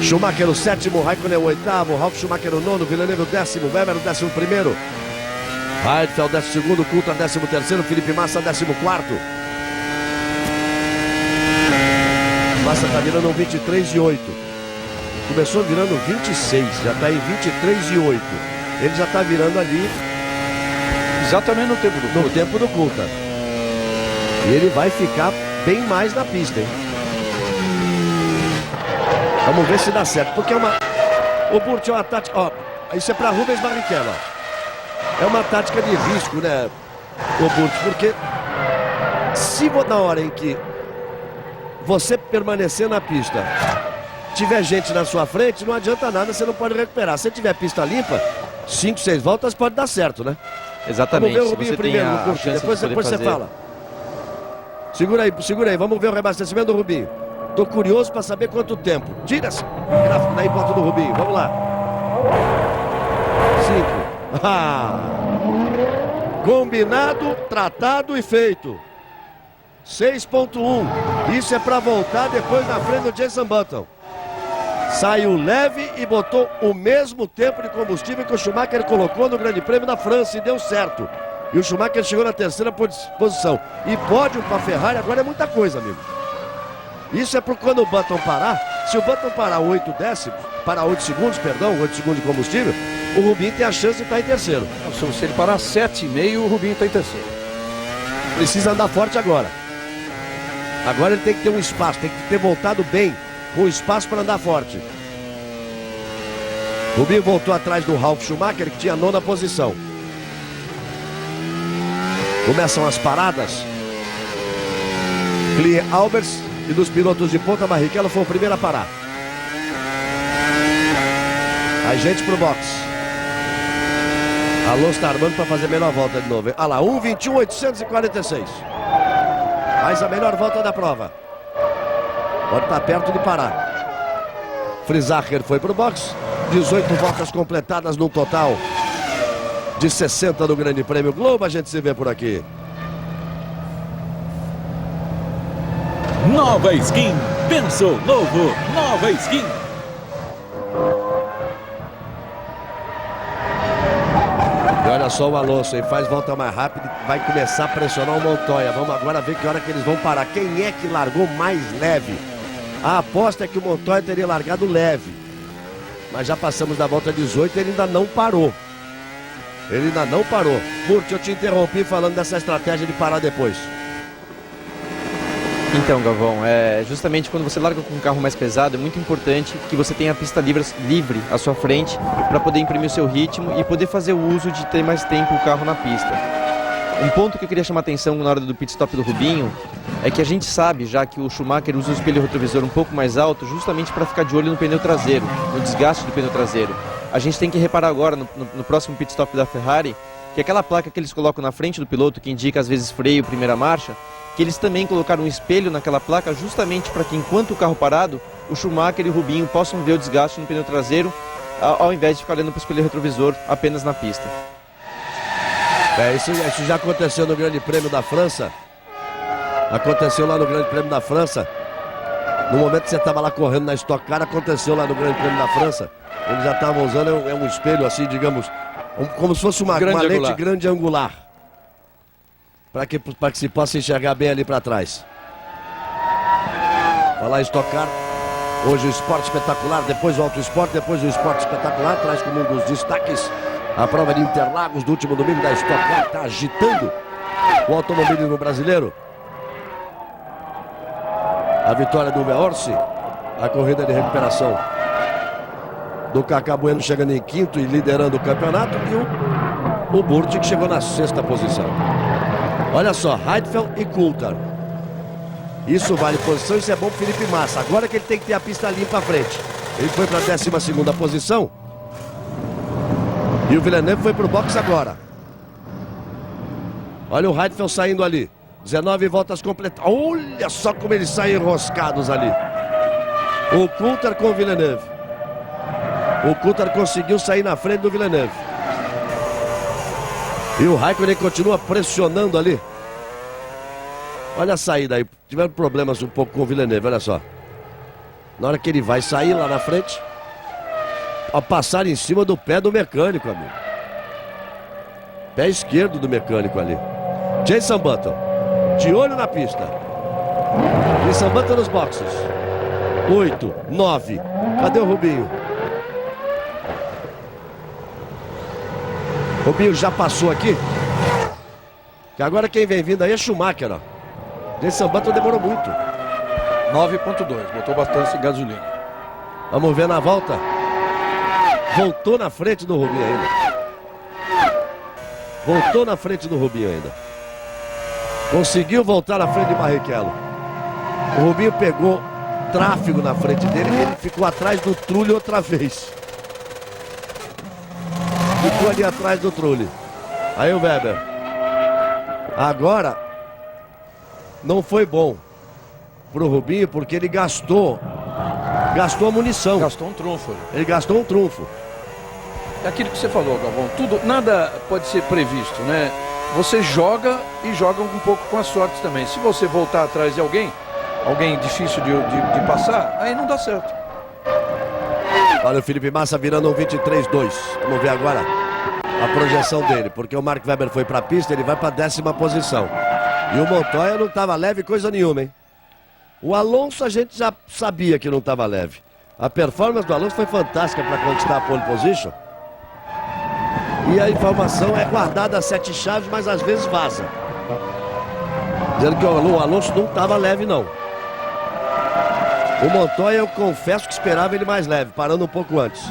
S1: Schumacher o 7º, Raikkonen o 8º, Ralf Schumacher o 9º, Villeneuve o 10º, Weber o 11º, Heidfeld 12º, Coulthard 13º, Felipe Massa 14º. Massa está virando um 23,8. Começou virando 26, já está em 23,8. Ele já está virando ali
S5: Exatamente no tempo do
S1: no tempo do Coulthard. E ele vai ficar bem mais na pista, hein? Vamos ver se dá certo, porque é uma... O Burt é uma tática... Ó, isso é para Rubens Barrichello, ó. É uma tática de risco, né, o Burt, porque se na hora em que você permanecer na pista, tiver gente na sua frente, não adianta nada, você não pode recuperar. Se tiver pista limpa, 5, 6 voltas pode dar certo, né?
S6: Exatamente.
S1: Vamos ver o Rubinho primeiro, no Burt, depois você fala. Segura aí, vamos ver o reabastecimento do Rubinho. Tô curioso para saber quanto tempo. Tira-se. Gráfico daí, bota do Rubinho. Vamos lá. 5. Combinado, tratado e feito. 6.1. Isso é para voltar depois na frente do Jenson Button. Saiu leve e botou o mesmo tempo de combustível que o Schumacher colocou no Grande Prêmio da França e deu certo. E o Schumacher chegou na 3ª posição. E pódio para a Ferrari agora é muita coisa, amigo. Isso é para quando o Button parar. Se o Button parar 8 décimos, parar 8 segundos, perdão, 8 segundos de combustível, o Rubinho tem a chance de estar em terceiro.
S5: Se ele parar 7,5, o Rubinho está em terceiro.
S1: Precisa andar forte agora. Agora ele tem que ter um espaço, tem que ter voltado bem, com espaço para andar forte. Rubinho voltou atrás do Ralf Schumacher, que tinha a 9ª posição. Começam as paradas. Clear Albers e dos pilotos de ponta, Barrichello foi o primeiro a parar. A gente pro box. Alonso está armando para fazer a melhor volta de novo. Olha lá, 1:21.846. Faz a melhor volta da prova. Pode estar perto de parar. Frisacher foi pro box. 18 voltas completadas no total de 60 do Grande Prêmio Globo. A gente se vê por aqui.
S7: Nova skin. Pensou novo. Nova skin.
S1: E olha só o Alonso, ele faz volta mais rápida e vai começar a pressionar o Montoya. Vamos agora ver que hora que eles vão parar. Quem é que largou mais leve? A aposta é que o Montoya teria largado leve. Mas já passamos da volta 18 e ele ainda não parou. Ele ainda não parou. Burt, eu te interrompi falando dessa estratégia de parar depois.
S6: Então, Galvão, justamente quando você larga com um carro mais pesado, é muito importante que você tenha a pista livre à sua frente para poder imprimir o seu ritmo e poder fazer o uso de ter mais tempo o carro na pista. Um ponto que eu queria chamar a atenção na hora do pit stop do Rubinho é que a gente sabe já que o Schumacher usa o espelho retrovisor um pouco mais alto justamente para ficar de olho no pneu traseiro, no desgaste do pneu traseiro. A gente tem que reparar agora no próximo pit stop da Ferrari que aquela placa que eles colocam na frente do piloto, que indica às vezes freio, primeira marcha, que eles também colocaram um espelho naquela placa justamente para que enquanto o carro parado, o Schumacher e o Rubinho possam ver o desgaste no pneu traseiro ao invés de ficar olhando para o espelho retrovisor apenas na pista.
S1: Isso já aconteceu no Grande Prêmio da França. Aconteceu lá no Grande Prêmio da França. No momento que você estava lá correndo na Stock Car, aconteceu lá no Grande Prêmio da França. Eles já estavam usando um espelho assim, digamos, como se fosse uma lente grande angular. Para que se possa enxergar bem ali para trás. Vai lá Stock Car. Hoje o Esporte Espetacular, depois o Auto Esporte, depois o Esporte Espetacular. Traz como um dos destaques a prova de Interlagos do último domingo da Stock Car. Está agitando o automobilismo brasileiro. A vitória do Veorsi. A corrida de recuperação do Cacá Bueno chegando em quinto e liderando o campeonato. E o Burt que chegou na 6ª posição. Olha só, Heidfeld e Coulthard. Isso vale posição, isso é bom para Felipe Massa. Agora que ele tem que ter a pista limpa à frente. Ele foi para a 12ª posição. E o Villeneuve foi para o box agora. Olha o Heidfeld saindo ali. 19 voltas completadas. Olha só como eles saem enroscados ali. O Coulthard com o Villeneuve. O Coulthard conseguiu sair na frente do Villeneuve. E o Raikkonen continua pressionando ali. Olha a saída aí. Tiveram problemas um pouco com o Villeneuve, olha só. Na hora que ele vai sair lá na frente, a passar em cima do pé do mecânico, amigo. Pé esquerdo do mecânico ali. Jason Button, de olho na pista. Jason Button nos boxes. 8, 9. Cadê o Rubinho? Rubinho já passou aqui. Que agora quem vem vindo aí é Schumacher, ó. Jason Button demorou muito.
S5: 9.2, botou bastante gasolina.
S1: Vamos ver na volta. Voltou na frente do Rubinho ainda. Voltou na frente do Rubinho ainda. Conseguiu voltar na frente de Barrichello. O Rubinho pegou tráfego na frente dele e ele ficou atrás do Trulli outra vez. Ficou ali atrás do Trulli. Aí o Weber. Agora não foi bom pro Rubinho porque ele gastou a munição.
S5: Gastou um trunfo.
S1: Ele gastou um trunfo.
S5: É aquilo que você falou, Galvão. Nada pode ser previsto, né? Você joga e joga um pouco com a sorte também. Se você voltar atrás de alguém difícil de passar, aí não dá certo.
S1: Olha o Felipe Massa virando um 23-2. Vamos ver agora a projeção dele, porque o Mark Webber foi para a pista, ele vai para a 10ª posição. E o Montoya não estava leve coisa nenhuma, hein? O Alonso a gente já sabia que não estava leve. A performance do Alonso foi fantástica para conquistar a pole position. E a informação é guardada a 7 chaves, mas às vezes vaza. Dizendo que o Alonso não estava leve, não. O Montoya, eu confesso que esperava ele mais leve, parando um pouco antes.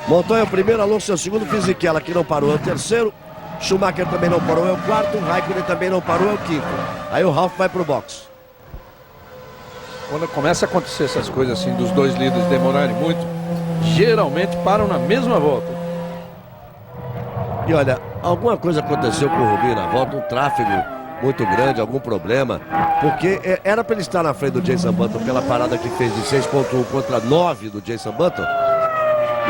S1: Montoya é o primeiro, Alonso é o segundo, Fisichella que não parou é o terceiro, Schumacher também não parou é o quarto, Raikkonen também não parou é o quinto. Aí o Ralf vai pro box.
S5: Quando começa a acontecer essas coisas assim, dos dois líderes demorarem muito, geralmente param na mesma volta.
S1: E olha, alguma coisa aconteceu com o Rubinho na volta, um tráfego muito grande, algum problema, porque era para ele estar na frente do Jason Button pela parada que fez de 6.1 contra 9 do Jason Button.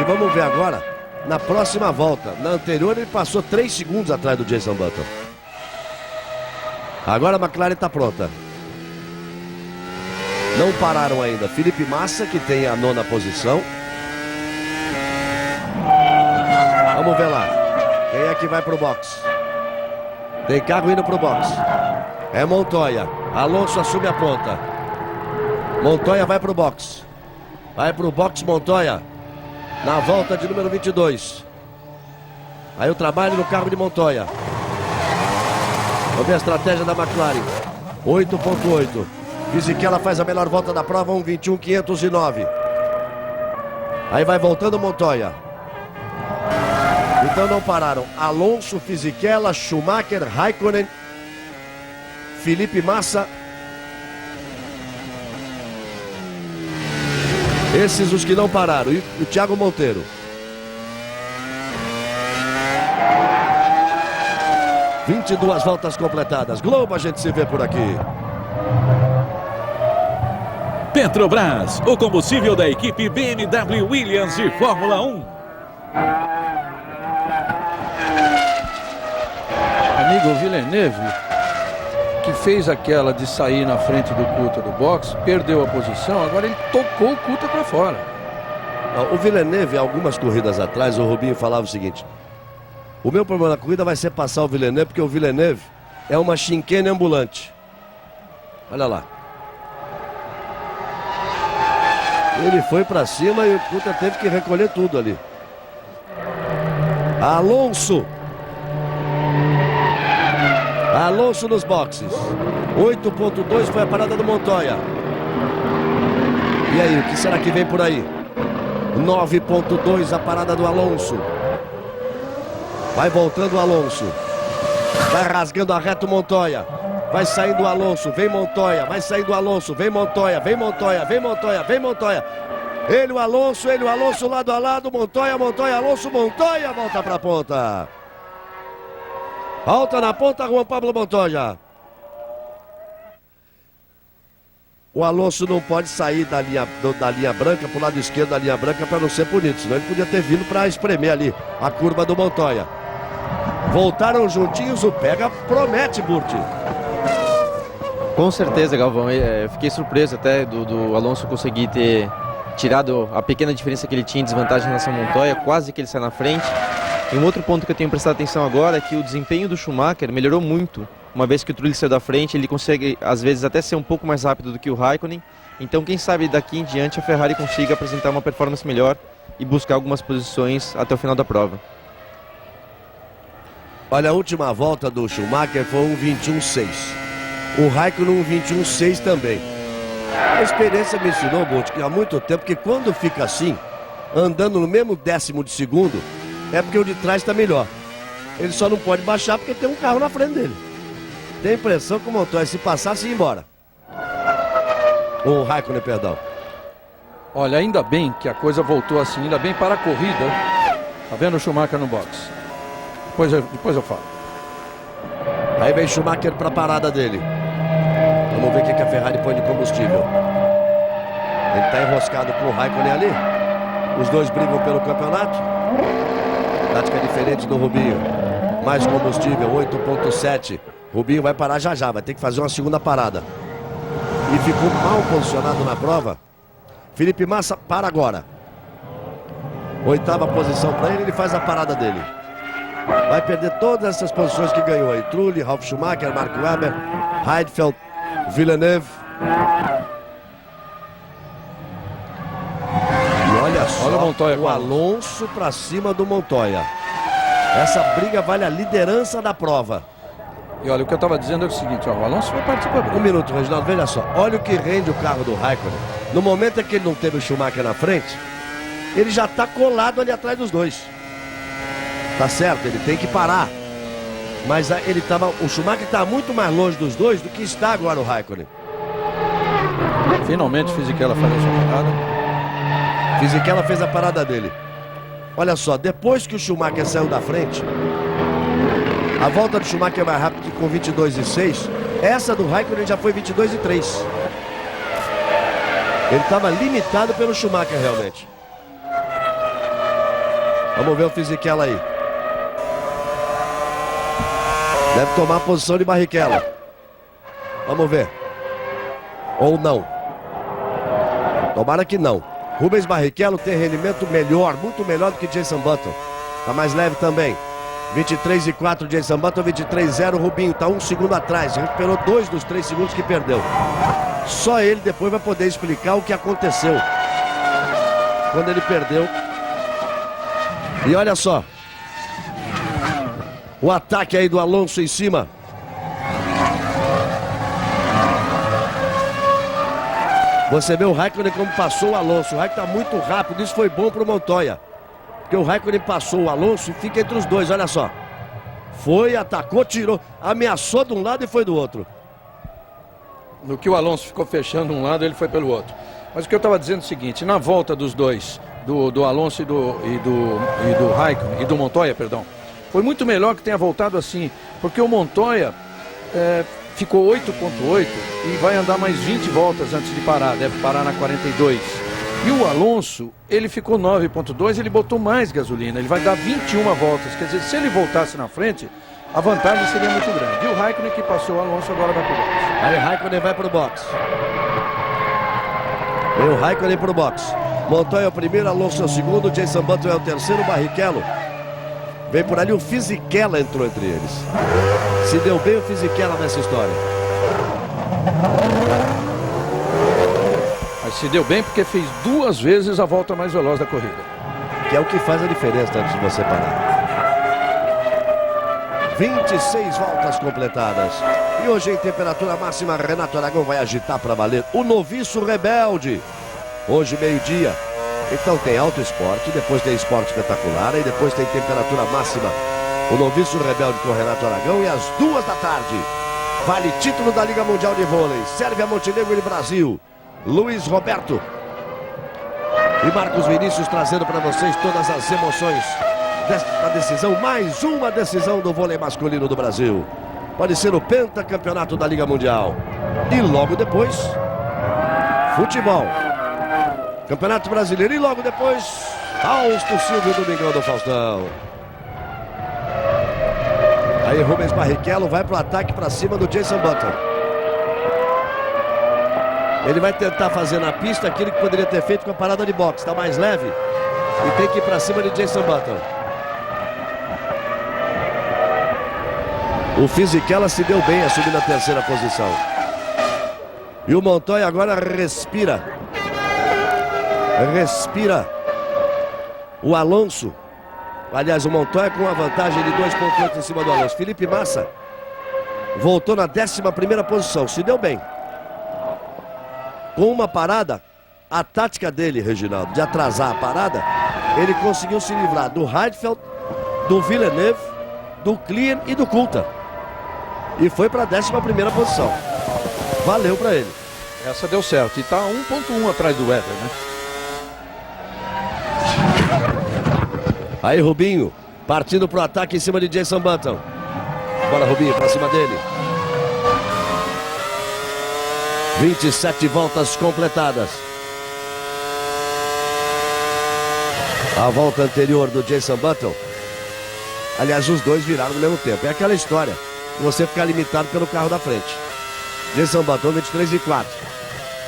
S1: E vamos ver agora, na próxima volta. Na anterior ele passou 3 segundos atrás do Jason Button. Agora a McLaren está pronta. Não pararam ainda. Felipe Massa, que tem a 9ª posição. Vamos ver lá. Quem é que vai pro box? Tem carro indo pro box. É Montoya. Alonso assume a ponta. Montoya vai pro box. Vai pro box Montoya. Na volta de número 22. Aí o trabalho no carro de Montoya. Vamos ver a estratégia da McLaren. 8.8. Fisichella faz a melhor volta da prova. 1:21.509. Aí vai voltando Montoya. Então não pararam. Alonso, Fisichella, Schumacher, Raikkonen, Felipe Massa. Esses os que não pararam. E o Thiago Monteiro. – 22 voltas completadas. Globo, a gente se vê por aqui.
S7: Petrobras, o combustível da equipe BMW Williams de Fórmula 1.
S5: Amigo Villeneuve, que fez aquela de sair na frente do Coulter do box, perdeu a posição, agora ele tocou o Coulter para fora.
S1: O Villeneuve, algumas corridas atrás, o Rubinho falava o seguinte: o meu problema na corrida vai ser passar o Villeneuve, porque o Villeneuve é uma chicane ambulante. Olha lá. Ele foi para cima e o Coulter teve que recolher tudo ali. Alonso. Alonso nos boxes. 8.2 foi a parada do Montoya. E aí, o que será que vem por aí? 9.2 a parada do Alonso. Vai voltando o Alonso. Vai rasgando a reta o Montoya. Vai saindo o Alonso, vem Montoya. Vai saindo o Alonso, vem Montoya, vem Montoya, vem Montoya, vem Montoya. Ele o Alonso lado a lado. Montoya, Alonso, Montoya. Volta pra ponta. Volta na ponta, Juan Pablo Montoya. O Alonso não pode sair da linha branca pro lado esquerdo da linha branca para não ser punido. Senão ele podia ter vindo para espremer ali a curva do Montoya. Voltaram juntinhos, o pega promete, Burti.
S6: Com certeza, Galvão. Eu fiquei surpreso até do Alonso conseguir ter tirado a pequena diferença que ele tinha em desvantagem em relação ao Montoya, quase que ele sai na frente. E um outro ponto que eu tenho prestado atenção agora é que o desempenho do Schumacher melhorou muito. Uma vez que o Trulli saiu da frente, ele consegue às vezes até ser um pouco mais rápido do que o Raikkonen. Então quem sabe daqui em diante a Ferrari consiga apresentar uma performance melhor e buscar algumas posições até o final da prova.
S1: Olha, a última volta do Schumacher foi um 21.6. O Raikkonen um 21.6 também. A experiência me ensinou, Bolt, que há muito tempo que quando fica assim, andando no mesmo décimo de segundo, é porque o de trás está melhor. Ele só não pode baixar porque tem um carro na frente dele. Tem a impressão que o Montoya, se passasse, ia embora. O Raikkonen, perdão.
S5: Olha, ainda bem que a coisa voltou assim, ainda bem para a corrida. Tá vendo o Schumacher no box? Depois eu falo.
S1: Aí vem Schumacher para a parada dele. Vamos ver o que a Ferrari põe de combustível. Ele está enroscado com o Raikkonen ali. Os dois brigam pelo campeonato. Tática diferente do Rubinho. Mais combustível, 8.7. Rubinho vai parar já já, vai ter que fazer uma segunda parada. E ficou mal posicionado na prova. Felipe Massa para agora. 8ª posição para ele, ele faz a parada dele. Vai perder todas essas posições que ganhou aí. Trulli, Ralf Schumacher, Mark Webber, Heidfeld, Villeneuve. E olha só,
S5: olha o Montoya,
S1: o Alonso para cima do Montoya. Essa briga vale a liderança da prova.
S5: E olha, o que eu estava dizendo é o seguinte, ó, o Alonso vai participar.
S1: Um minuto, Reginaldo, veja só. Olha o que rende o carro do Raikkonen. No momento em que ele não teve o Schumacher na frente, ele já está colado ali atrás dos dois. Tá certo, ele tem que parar. Mas o Schumacher está muito mais longe dos dois do que está agora o Raikkonen.
S5: Finalmente Fisichella faz a sua parada.
S1: Fisichella fez a parada dele. Olha só, depois que o Schumacher saiu da frente, a volta do Schumacher é mais rápida com 22.6. Essa do Raikkonen já foi 22.3. Ele estava limitado pelo Schumacher realmente. Vamos ver o Fisichella aí. Deve tomar a posição de Barrichello. Vamos ver. Ou não. Tomara que não. Rubens Barrichello tem rendimento melhor, muito melhor do que Jenson Button. Tá mais leve também. 23.4 Jenson Button, 23.0 Rubinho. Tá 1 segundo atrás. Recuperou 2 dos 3 segundos que perdeu. Só ele depois vai poder explicar o que aconteceu quando ele perdeu. E olha só. O ataque aí do Alonso em cima. Você vê o Raikkonen como passou o Alonso. O Raikkonen está muito rápido, isso foi bom para o Montoya. Porque o Raikkonen passou o Alonso e fica entre os dois, olha só. Foi, atacou, tirou, ameaçou de um lado e foi do outro.
S5: No que o Alonso ficou fechando um lado, ele foi pelo outro. Mas o que eu estava dizendo é o seguinte, na volta dos dois, do Alonso e do Raikkonen, e do Montoya, perdão, foi muito melhor que tenha voltado assim, porque o Montoya ficou 8.8 e vai andar mais 20 voltas antes de parar, deve parar na 42. E o Alonso, ele ficou 9.2, ele botou mais gasolina, ele vai dar 21 voltas, quer dizer, se ele voltasse na frente, a vantagem seria muito grande. E o Raikkonen que passou o Alonso agora vai pro box.
S1: Aí o Raikkonen vai pro box. E o Raikkonen pro box. Montoya é o primeiro, Alonso é o segundo, Jenson Button é o terceiro, Barrichello. Vem por ali, o Fisichella entrou entre eles. Se deu bem o Fisichella nessa história.
S5: Mas se deu bem porque fez 2 vezes a volta mais veloz da corrida.
S1: Que é o que faz a diferença antes de você parar. 26 voltas completadas. E hoje em temperatura máxima, Renato Aragão vai agitar para valer o Noviço Rebelde. Hoje meio-dia. Então tem Auto Esporte, depois tem Esporte Espetacular e depois tem temperatura máxima. O Noviço Rebelde com o Renato Aragão e às 2 da tarde. Vale título da Liga Mundial de Vôlei. Sérvia, Montenegro e Brasil. Luiz Roberto e Marcos Vinícius trazendo para vocês todas as emoções desta decisão. Mais uma decisão do vôlei masculino do Brasil. Pode ser o pentacampeonato da Liga Mundial. E logo depois, futebol. Campeonato Brasileiro e logo depois, Fausto Silva e Domingão do Faustão. Aí Rubens Barrichello vai pro ataque para cima do Jenson Button. Ele vai tentar fazer na pista aquilo que poderia ter feito com a parada de boxe. Está mais leve e tem que ir para cima de Jason Button. O Fisichella se deu bem assumindo a terceira posição. E o Montoya agora respira. Respira. O Alonso. Aliás, o Montoya com uma vantagem de 2,8 em cima do Alonso. Felipe Massa voltou na 11ª posição. Se deu bem. Com uma parada, a tática dele, Reginaldo, de atrasar a parada, ele conseguiu se livrar do Heidfeld, do Villeneuve, do Klien e do Coulthard. E foi para a 11ª posição. Valeu para ele.
S5: Essa deu certo. E tá 1,1 atrás do Weber, né?
S1: Aí Rubinho, partindo pro ataque em cima de Jason Button. Bora Rubinho, pra cima dele. 27 voltas completadas. A volta anterior do Jason Button. Aliás, os dois viraram no mesmo tempo. É aquela história. Você ficar limitado pelo carro da frente. Jason Button 23,4.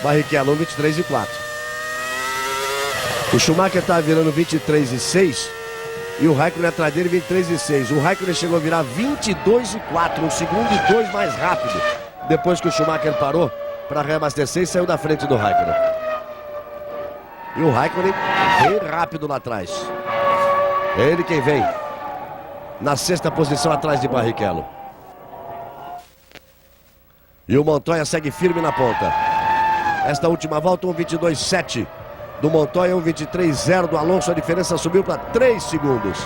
S1: Barrichello 23,4. O Schumacher tá virando 23,6. E o Raikkonen atrás dele 23,6. O Raikkonen chegou a virar 22,4. 1 segundo e 2 mais rápido. Depois que o Schumacher parou para reabastecer e saiu da frente do Raikkonen. E o Raikkonen bem rápido lá atrás. É ele quem vem. Na 6ª posição atrás de Barrichello. E o Montoya segue firme na ponta. Esta última volta 1,22,7 do Montoya, 1,23,0 do Alonso. A diferença subiu para 3 segundos.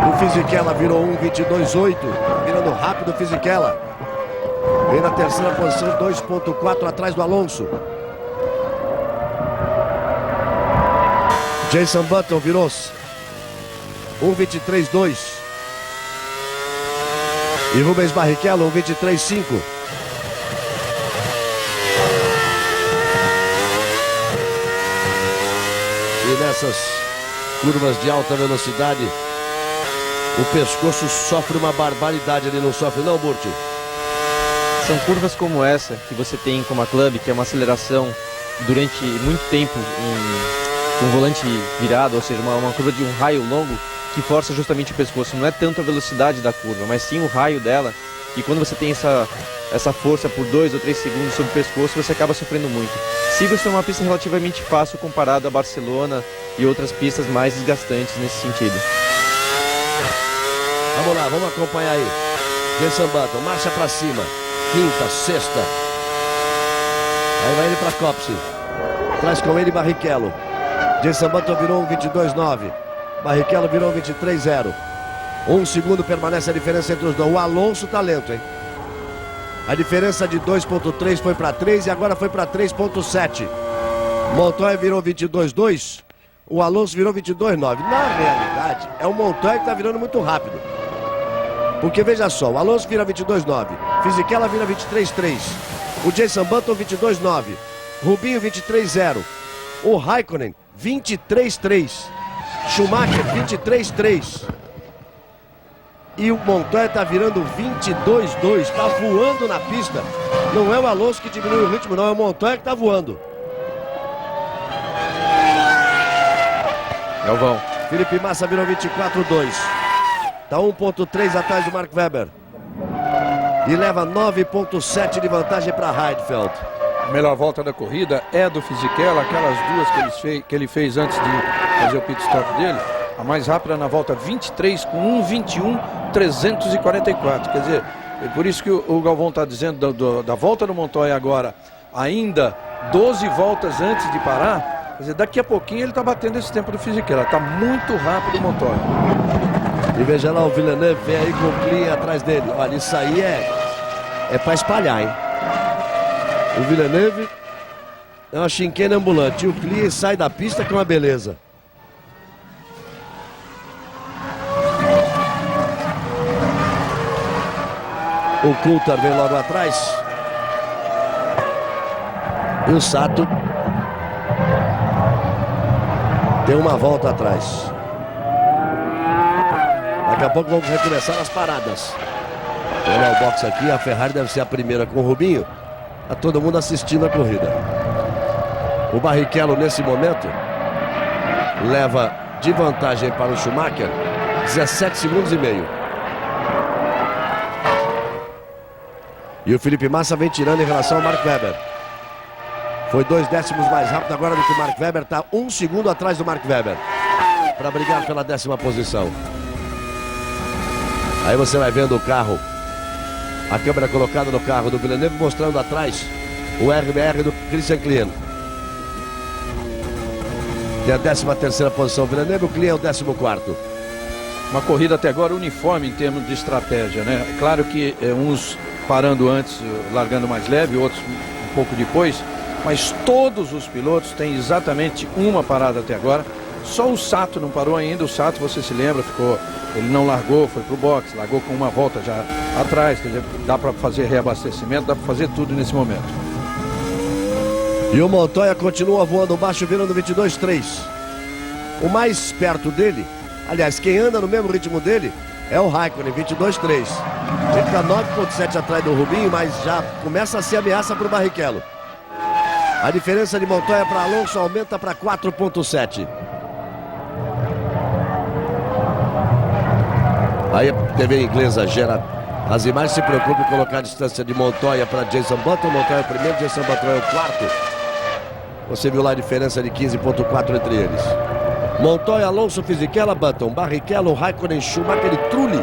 S1: O Fisichella virou 1,22,8. Virando rápido o Fisichella. Vem na 3ª posição, 2,4 atrás do Alonso. Jason Button virou 1,23,2. E Rubens Barrichello 1,23,5. E nessas curvas de alta velocidade, o pescoço sofre uma barbaridade. Ele não sofre não, Burti?
S6: São curvas como essa que você tem como a Club, que é uma aceleração durante muito tempo com o volante virado, ou seja, uma curva de um raio longo que força justamente o pescoço. Não é tanto a velocidade da curva, mas sim o raio dela. E quando você tem essa força por 2 ou 3 segundos sobre o pescoço, você acaba sofrendo muito. Silverstone é uma pista relativamente fácil comparada a Barcelona e outras pistas mais desgastantes nesse sentido.
S1: Vamos lá, vamos acompanhar aí. Jason Button, marcha pra cima. 5ª, 6ª. Aí vai ele pra Copse. Traz com ele Barrichello. Jason Button virou 1,22,9. Barrichello virou 1,23,0. 1 segundo permanece a diferença entre os dois. O Alonso tá lento, hein? A diferença de 2,3 foi para 3 e agora foi para 3,7. Montoya virou 22,2. O Alonso virou 22,9. Na realidade, é o Montoya que tá virando muito rápido. Porque veja só, o Alonso vira 22,9. Fisichella vira 23,3. O Jason Button 22,9. Rubinho 23,0. O Raikkonen 23,3. Schumacher 23,3. E o Montoya tá virando 22,2. Tá voando na pista. Não é o Alonso que diminui o ritmo, não. É o Montoya que tá voando.
S6: Galvão.
S1: Felipe Massa virou 24,2. Tá 1,3 atrás do Mark Webber. E leva 9,7 de vantagem para Heidfeld.
S5: A melhor volta da corrida é a do Fisichella, aquelas duas que ele fez antes de fazer o pit stop dele. A mais rápida na volta 23 com 1,21,344. Quer dizer, é por isso que o Galvão está dizendo da volta do Montoya agora, ainda 12 voltas antes de parar. Quer dizer, daqui a pouquinho ele está batendo esse tempo do Fisichella. Está muito rápido o Montoya.
S1: E veja lá, o Villeneuve vem aí com o Klien atrás dele. Olha, isso aí é para espalhar, hein? O Villeneuve é uma chinquena ambulante. E o Klien sai da pista com uma beleza. O Coulthard vem logo atrás. E o Sato tem uma volta atrás. Daqui a pouco vamos recomeçar as paradas. Olha o box aqui, a Ferrari deve ser a primeira com o Rubinho. Está todo mundo assistindo a corrida. O Barrichello, nesse momento, leva de vantagem para o Schumacher 17 segundos e meio. E o Felipe Massa vem tirando em relação ao Mark Webber. Foi 2 décimos mais rápido agora do que o Mark Webber. Está 1 segundo atrás do Mark Webber para brigar pela 10ª posição. Aí você vai vendo o carro, a câmera colocada no carro do Villeneuve, mostrando atrás o RBR do Christian Klien. Tem a 13ª posição o Villeneuve, o Klien é o 14º.
S5: Uma corrida até agora uniforme em termos de estratégia, né? Claro que uns parando antes, largando mais leve, outros um pouco depois, mas todos os pilotos têm exatamente uma parada até agora. Só o Sato não parou ainda. O Sato, você se lembra, ele não largou, foi pro box, largou com uma volta já atrás, quer dizer, dá para fazer reabastecimento, dá para fazer tudo nesse momento.
S1: E o Montoya continua voando baixo, virando 22,3. O mais perto dele, aliás, quem anda no mesmo ritmo dele é o Raikkonen, 22,3. Ele está 9,7 atrás do Rubinho, mas já começa a ser ameaça para o Barrichello. A diferença de Montoya para Alonso aumenta para 4,7. Aí a TV inglesa gera as imagens, se preocupa em colocar a distância de Montoya para Jenson Button. Montoya é o primeiro, Jenson Button é o 4º. Você viu lá a diferença de 15,4 entre eles. Montoya, Alonso, Fisichella, Button, Barrichello, Raikkonen, Schumacher e Trulli.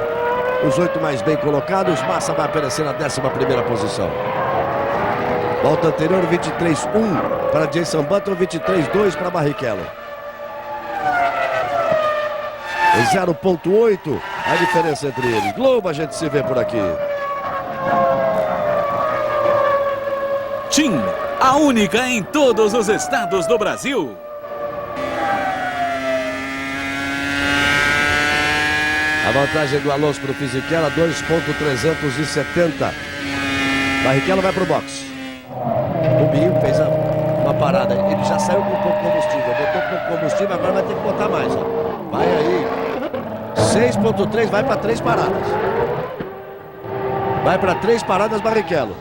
S1: Os 8 mais bem colocados. Massa vai aparecer na 11ª posição. Volta anterior, 23,1 para Jenson Button, 23,2 para Barrichello. 0,8 a diferença entre eles. Globo, a gente se vê por aqui.
S7: TIM, a única em todos os estados do Brasil.
S1: A vantagem do Alonso para o Fisichella, 2,370. Barrichello vai para o box. O Binho fez uma parada. Ele já saiu com pouco combustível. Botou pouco combustível, agora vai ter que botar mais. Ó. Vai aí. 6,3, vai para 3 paradas. Vai para 3 paradas, Barrichello.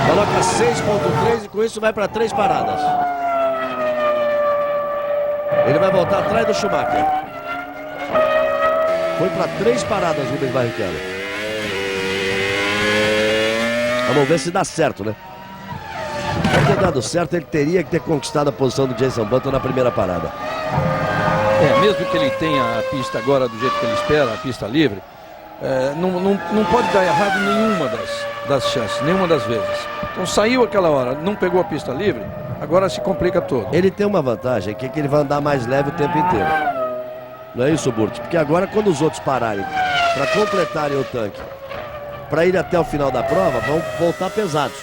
S1: Coloca 6,3 e com isso vai para 3 paradas. Ele vai voltar atrás do Schumacher. Foi para 3 paradas, Rubens Barrichello. Vamos ver se dá certo, né? Para ter dado certo, ele teria que ter conquistado a posição do Jenson Button na primeira parada.
S5: Mesmo que ele tenha a pista agora do jeito que ele espera, a pista livre, não pode dar errado nenhuma das chances, nenhuma das vezes. Então saiu aquela hora, não pegou a pista livre, agora se complica todo.
S1: Ele tem uma vantagem, que é que ele vai andar mais leve o tempo inteiro. Não é isso, Burt? Porque agora, quando os outros pararem para completarem o tanque, para ir até o final da prova, vão voltar pesados.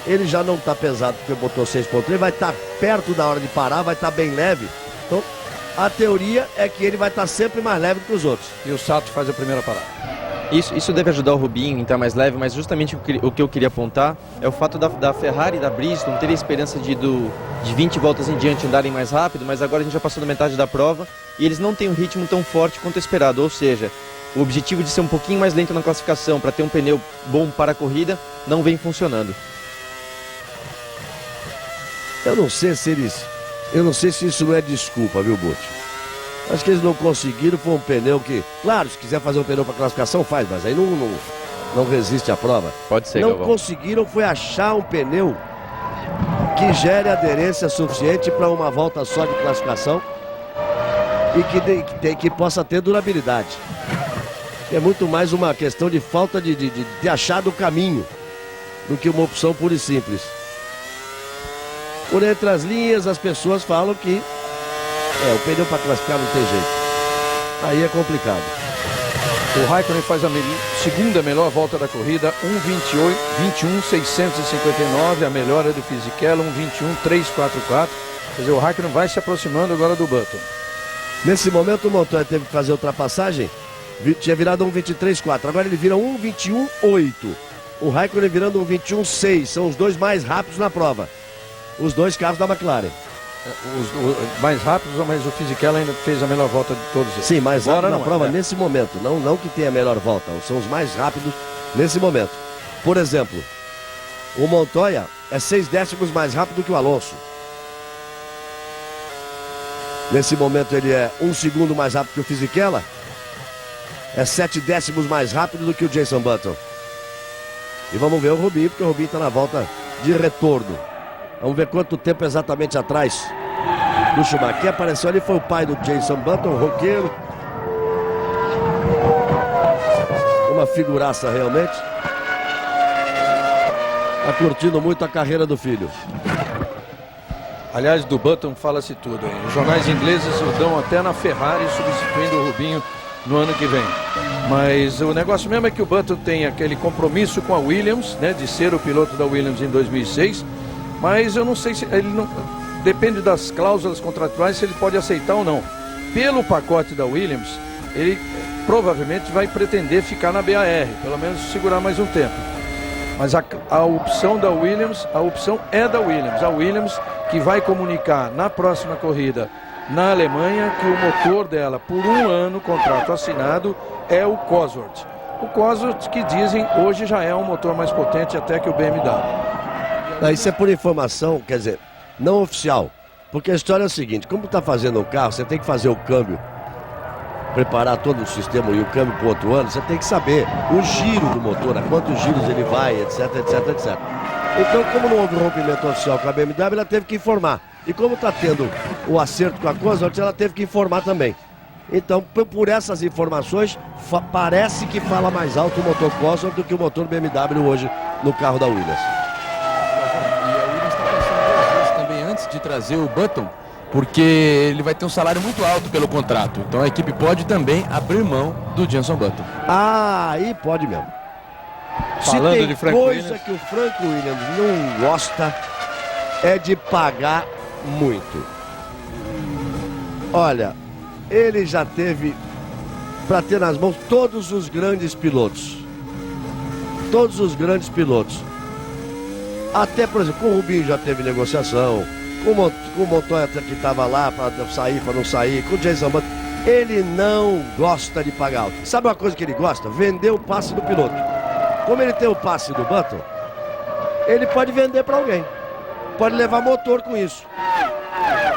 S1: Ele já não está pesado porque botou 6,3, vai estar perto da hora de parar, vai estar bem leve. Então, a teoria é que ele vai estar sempre mais leve que os outros.
S5: E o Sato faz a primeira parada.
S6: Isso deve ajudar o Rubinho em estar mais leve, mas justamente o que eu queria apontar é o fato da Ferrari e da Bridgestone terem a esperança de 20 voltas em diante andarem mais rápido, mas agora a gente já passou da metade da prova e eles não têm um ritmo tão forte quanto esperado, ou seja, o objetivo de ser um pouquinho mais lento na classificação para ter um pneu bom para a corrida não vem funcionando.
S1: Eu não sei se isso não é desculpa, viu, Burt? Acho que eles não conseguiram, foi um pneu que... Claro, se quiser fazer um pneu para classificação, faz, mas aí não resiste à prova.
S6: Pode ser,
S1: não
S6: Galvão.
S1: conseguiram foi achar um pneu que gere aderência suficiente para uma volta só de classificação e que possa ter durabilidade. É muito mais uma questão de falta de achar do caminho do que uma opção pura e simples. Por entre as linhas, as pessoas falam que o pneu para classificar não tem jeito. Aí é complicado.
S5: O Raikkonen faz a segunda melhor volta da corrida, 1,21,659. A melhora do Fisichella, 1,21,344. Quer dizer, o Raikkonen vai se aproximando agora do Button.
S1: Nesse momento o Montoya teve que fazer a ultrapassagem. Tinha virado 1,23,4. Agora ele vira 1,21,8. O Raikkonen virando 1,21,6. São os dois mais rápidos na prova. Os dois carros da McLaren.
S5: Os mais rápidos, mas o Fisichella ainda fez a melhor volta de todos eles.
S1: Sim, mais rápido na
S5: não
S1: prova nesse momento. Não que tenha a melhor volta. São os mais rápidos nesse momento. Por exemplo, O Montoya é 6 décimos mais rápido que o Alonso. Nesse momento ele é 1 segundo mais rápido que o Fisichella. É 7 décimos mais rápido do que o Jenson Button. E vamos ver o Rubinho, porque o Rubinho está na volta de retorno. Vamos ver quanto tempo exatamente atrás do Schumacher. Quem apareceu ali foi o pai do Jenson Button, roqueiro. Uma figuraça realmente. Está curtindo muito a carreira do filho.
S5: Aliás, do Button fala-se tudo, hein? Os jornais ingleses o dão até na Ferrari, substituindo o Rubinho no ano que vem. Mas o negócio mesmo é que o Button tem aquele compromisso com a Williams, né, de ser o piloto da Williams em 2006. Mas eu não sei se ele não... Depende das cláusulas contratuais se ele pode aceitar ou não. Pelo pacote da Williams, ele provavelmente vai pretender ficar na BAR, pelo menos segurar mais um tempo. Mas a opção da Williams, a opção é da Williams. A Williams que vai comunicar na próxima corrida na Alemanha que o motor dela, por 1 ano, contrato assinado, é o Cosworth. O Cosworth que dizem hoje já é um motor mais potente até que o BMW.
S1: Isso é por informação, quer dizer, não oficial. Porque a história é o seguinte, como está fazendo um carro, você tem que fazer o câmbio, preparar todo o sistema e o câmbio para o outro ano, você tem que saber o giro do motor, a quantos giros ele vai, etc, etc, etc. Então, como não houve rompimento oficial com a BMW, ela teve que informar. E como está tendo o acerto com a Cosworth, ela teve que informar também. Então, por essas informações, parece que fala mais alto o motor Cosworth do que o motor BMW hoje no carro da Williams.
S8: E a Williams está pensando 2 vezes também antes de trazer o Button, porque ele vai ter um salário muito alto pelo contrato. Então a equipe pode também abrir mão do Jenson Button.
S1: Ah, aí pode mesmo.
S3: Falando
S1: Se tem
S3: de Frank
S1: coisa
S3: Williams,
S1: que o Frank Williams não gosta é de pagar muito. Olha, ele já teve para ter nas mãos todos os grandes pilotos. Todos os grandes pilotos. Até, por exemplo, com o Rubinho já teve negociação. Com o Montoya que estava lá para sair, para não sair. Com o Jenson Button. Ele não gosta de pagar alto. Sabe uma coisa que ele gosta? Vender o passe do piloto. Como ele tem o passe do Button, ele pode vender para alguém. Pode levar motor com isso.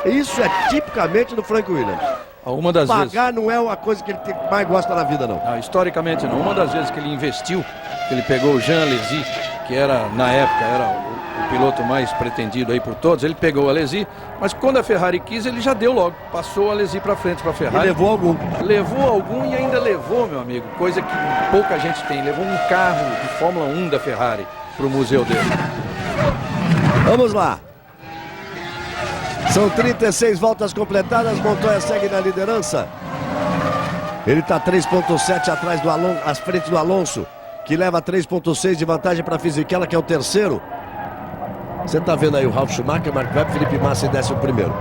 S1: Isso é tipicamente do Frank Williams.
S5: Uma das
S1: Pagar não é uma coisa que ele mais gosta na vida, não.
S5: Não, historicamente não. Uma das vezes que ele investiu, que ele pegou o Jean Alesi, que era, na época, era o piloto mais pretendido aí por todos, ele pegou o Alesi, mas quando a Ferrari quis, ele já deu logo. Passou o Alesi para frente para a Ferrari.
S1: E levou algum.
S5: Levou algum e ainda levou, meu amigo, coisa que pouca gente tem. Levou um carro de Fórmula 1 da Ferrari para o museu dele.
S1: Vamos lá. São 36 voltas completadas, Montoya segue na liderança. Ele está 3.7 atrás do Alonso, à frente do Alonso, que leva 3.6 de vantagem para Fisichella, que é o terceiro. Você está vendo aí o Ralf Schumacher, Mark Webber, Felipe Massa em 11º.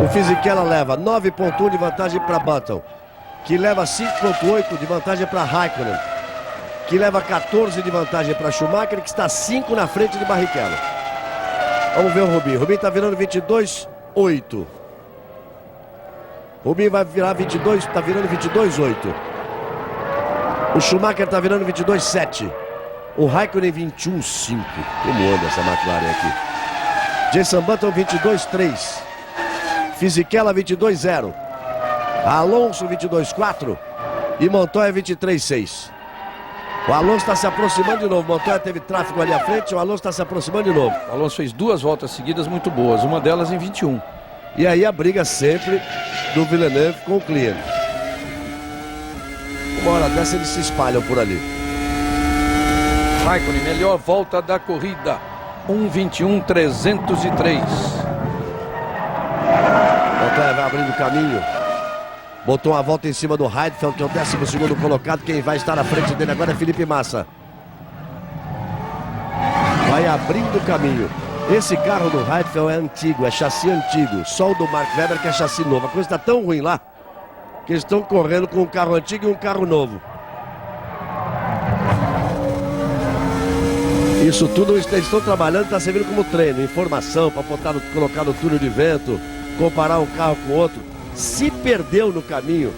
S1: O Fisichella leva 9.1 de vantagem para Button, que leva 5.8 de vantagem para Raikkonen, que leva 14 de vantagem para Schumacher, que está 5 na frente de Barrichello. Vamos ver o Rubinho. Rubinho está virando 22.8. Rubinho vai virar 22, está virando 22.8. O Schumacher está virando 22.7. O Raikkonen 21.5. Como anda essa McLaren aqui? Jenson Button 22.3. Fisichella 22.0. Alonso 22.4. E Montoya 23.6. O Alonso está se aproximando de novo. Montoya teve tráfego ali à frente. O Alonso está se aproximando de novo.
S5: O Alonso fez 2 voltas seguidas muito boas, uma delas em 21.
S1: E aí a briga sempre do Villeneuve com o cliente. Uma hora dessa eles se espalham por ali.
S5: Raikkonen, melhor volta da corrida. 1:21.303.
S1: Montoya vai abrindo o caminho. Botou uma volta em cima do Heidfeld, que é o 12º colocado. Quem vai estar na frente dele agora é Felipe Massa. Vai abrindo o caminho. Esse carro do Heidfeld é antigo, é chassi antigo. Só o do Mark Webber que é chassi novo. A coisa está tão ruim lá que eles estão correndo com um carro antigo e um carro novo. Isso tudo eles estão trabalhando, está servindo como treino, informação para colocar no túnel de vento, comparar um carro com outro. Se perdeu no caminho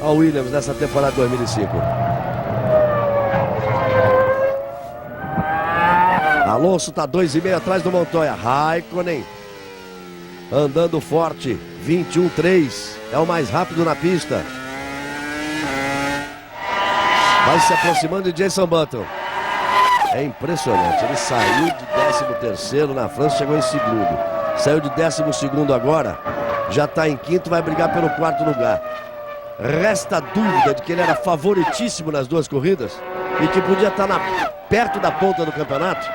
S1: a Williams nessa temporada 2005. Alonso está 2,5 atrás do Montoya. Raikkonen andando forte, 21,3. É o mais rápido na pista. Vai se aproximando de Jenson Button. É impressionante, ele saiu de 13º na França, chegou em segundo. Saiu de 12º agora, já está em quinto, vai brigar pelo 4º lugar. Resta a dúvida de que ele era favoritíssimo nas duas corridas e que podia estar perto da ponta do campeonato.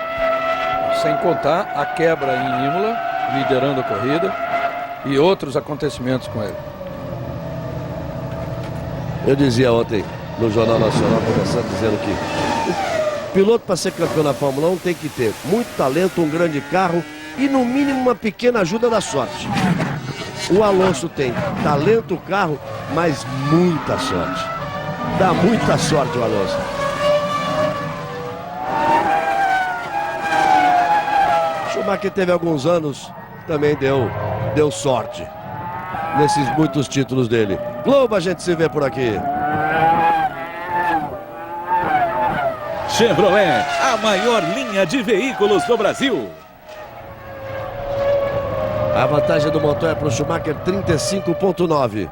S5: Sem contar a quebra em Imola, liderando a corrida, e outros acontecimentos com ele.
S1: Eu dizia ontem no Jornal Nacional, conversando, dizendo que o piloto, para ser campeão da Fórmula 1, tem que ter muito talento, um grande carro e no mínimo uma pequena ajuda da sorte. O Alonso tem talento, carro, mas muita sorte. Dá muita sorte o Alonso. Schumacher teve alguns anos, também deu sorte nesses muitos títulos dele. Globo, a gente se vê por aqui.
S7: Chevrolet, a maior linha de veículos do Brasil.
S1: A vantagem do Montoya para o Schumacher, 35,9.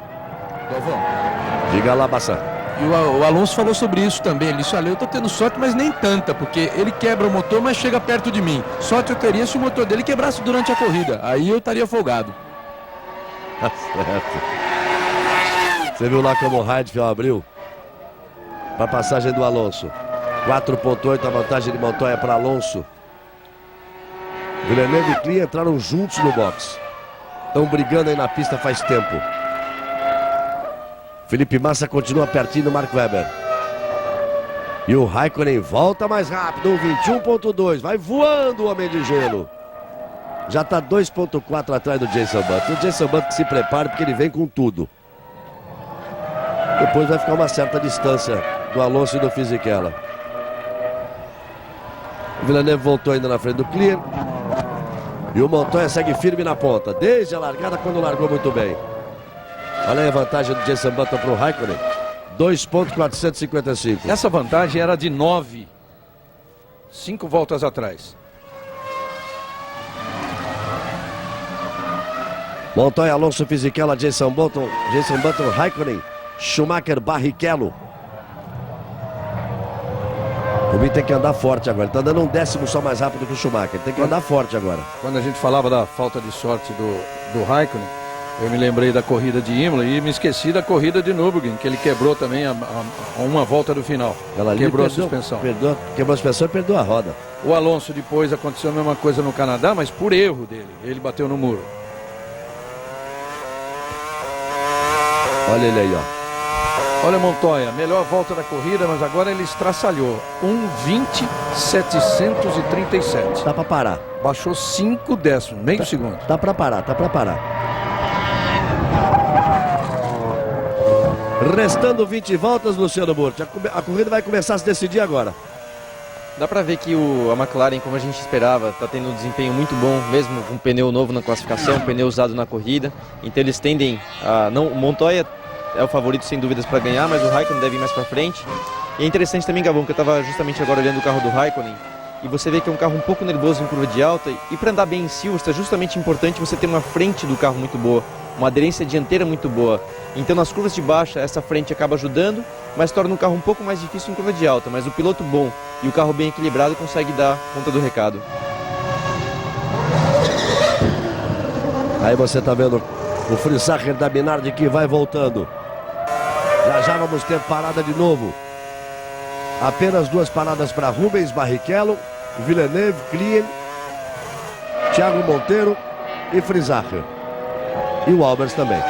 S1: Diga lá, Bassan.
S8: E o Alonso falou sobre isso também. Ele disse, olha, eu tô tendo sorte, mas nem tanta, porque ele quebra o motor, mas chega perto de mim. Sorte eu teria se o motor dele quebrasse durante a corrida. Aí eu estaria folgado.
S1: Tá certo. Você viu lá como o Heidfeld abriu para a passagem do Alonso. 4,8 a vantagem de Montoya para Alonso. Villeneuve e Klim entraram juntos no box. Estão brigando aí na pista faz tempo. Felipe Massa continua pertinho do Mark Webber. E o Raikkonen volta mais rápido, 21,2. Vai voando o Homem de Gelo. Já está 2,4 atrás do Jenson Button. O Jenson Button se prepare porque ele vem com tudo. Depois vai ficar uma certa distância do Alonso e do Fisichella. O Villeneuve voltou ainda na frente do Clear. E o Montoya segue firme na ponta, desde a largada, quando largou muito bem. Olha aí a vantagem do Jenson Button para o Raikkonen. 2,455.
S5: Essa vantagem era de 9. 5 voltas atrás.
S1: Montoya, Alonso, Fisichella, Jenson Button, Raikkonen, Schumacher, Barrichello. O Rubinho tem que andar forte agora. Ele está dando um décimo só mais rápido que o Schumacher. Ele tem que andar forte agora.
S5: Quando a gente falava da falta de sorte do Raikkonen, eu me lembrei da corrida de Imola e me esqueci da corrida de Nürburgring, que ele quebrou também a uma volta do final. Quebrou a suspensão.
S1: Quebrou a suspensão e perdeu a roda.
S5: O Alonso depois aconteceu a mesma coisa no Canadá, mas por erro dele. Ele bateu no muro.
S1: Olha ele aí, ó.
S5: Olha Montoya, melhor volta da corrida, mas agora ele estraçalhou. 1,20,737.
S1: Dá pra parar.
S5: Baixou 5 décimos, meio segundo.
S1: Dá pra parar, tá pra parar. Restando 20 voltas, Luciano Burti. A corrida vai começar a se decidir agora.
S6: Dá pra ver que a McLaren, como a gente esperava, tá tendo um desempenho muito bom, mesmo com um pneu novo na classificação, um pneu usado na corrida. Então eles tendem a... O Montoya é o favorito sem dúvidas para ganhar, mas o Raikkonen deve ir mais para frente. E é interessante também, Gabão, que eu estava justamente agora olhando o carro do Raikkonen, e você vê que é um carro um pouco nervoso em curva de alta, e para andar bem em Silverstone é justamente importante você ter uma frente do carro muito boa, uma aderência dianteira muito boa. Então nas curvas de baixa essa frente acaba ajudando, mas torna o carro um pouco mais difícil em curva de alta, mas o piloto bom e o carro bem equilibrado consegue dar conta do recado.
S1: Aí você tá vendo o Frisacher da Minardi que vai voltando. Já vamos ter parada de novo. Apenas 2 paradas para Rubens Barrichello, Villeneuve, Klien, Thiago Monteiro e Frisacher. E o Albers também.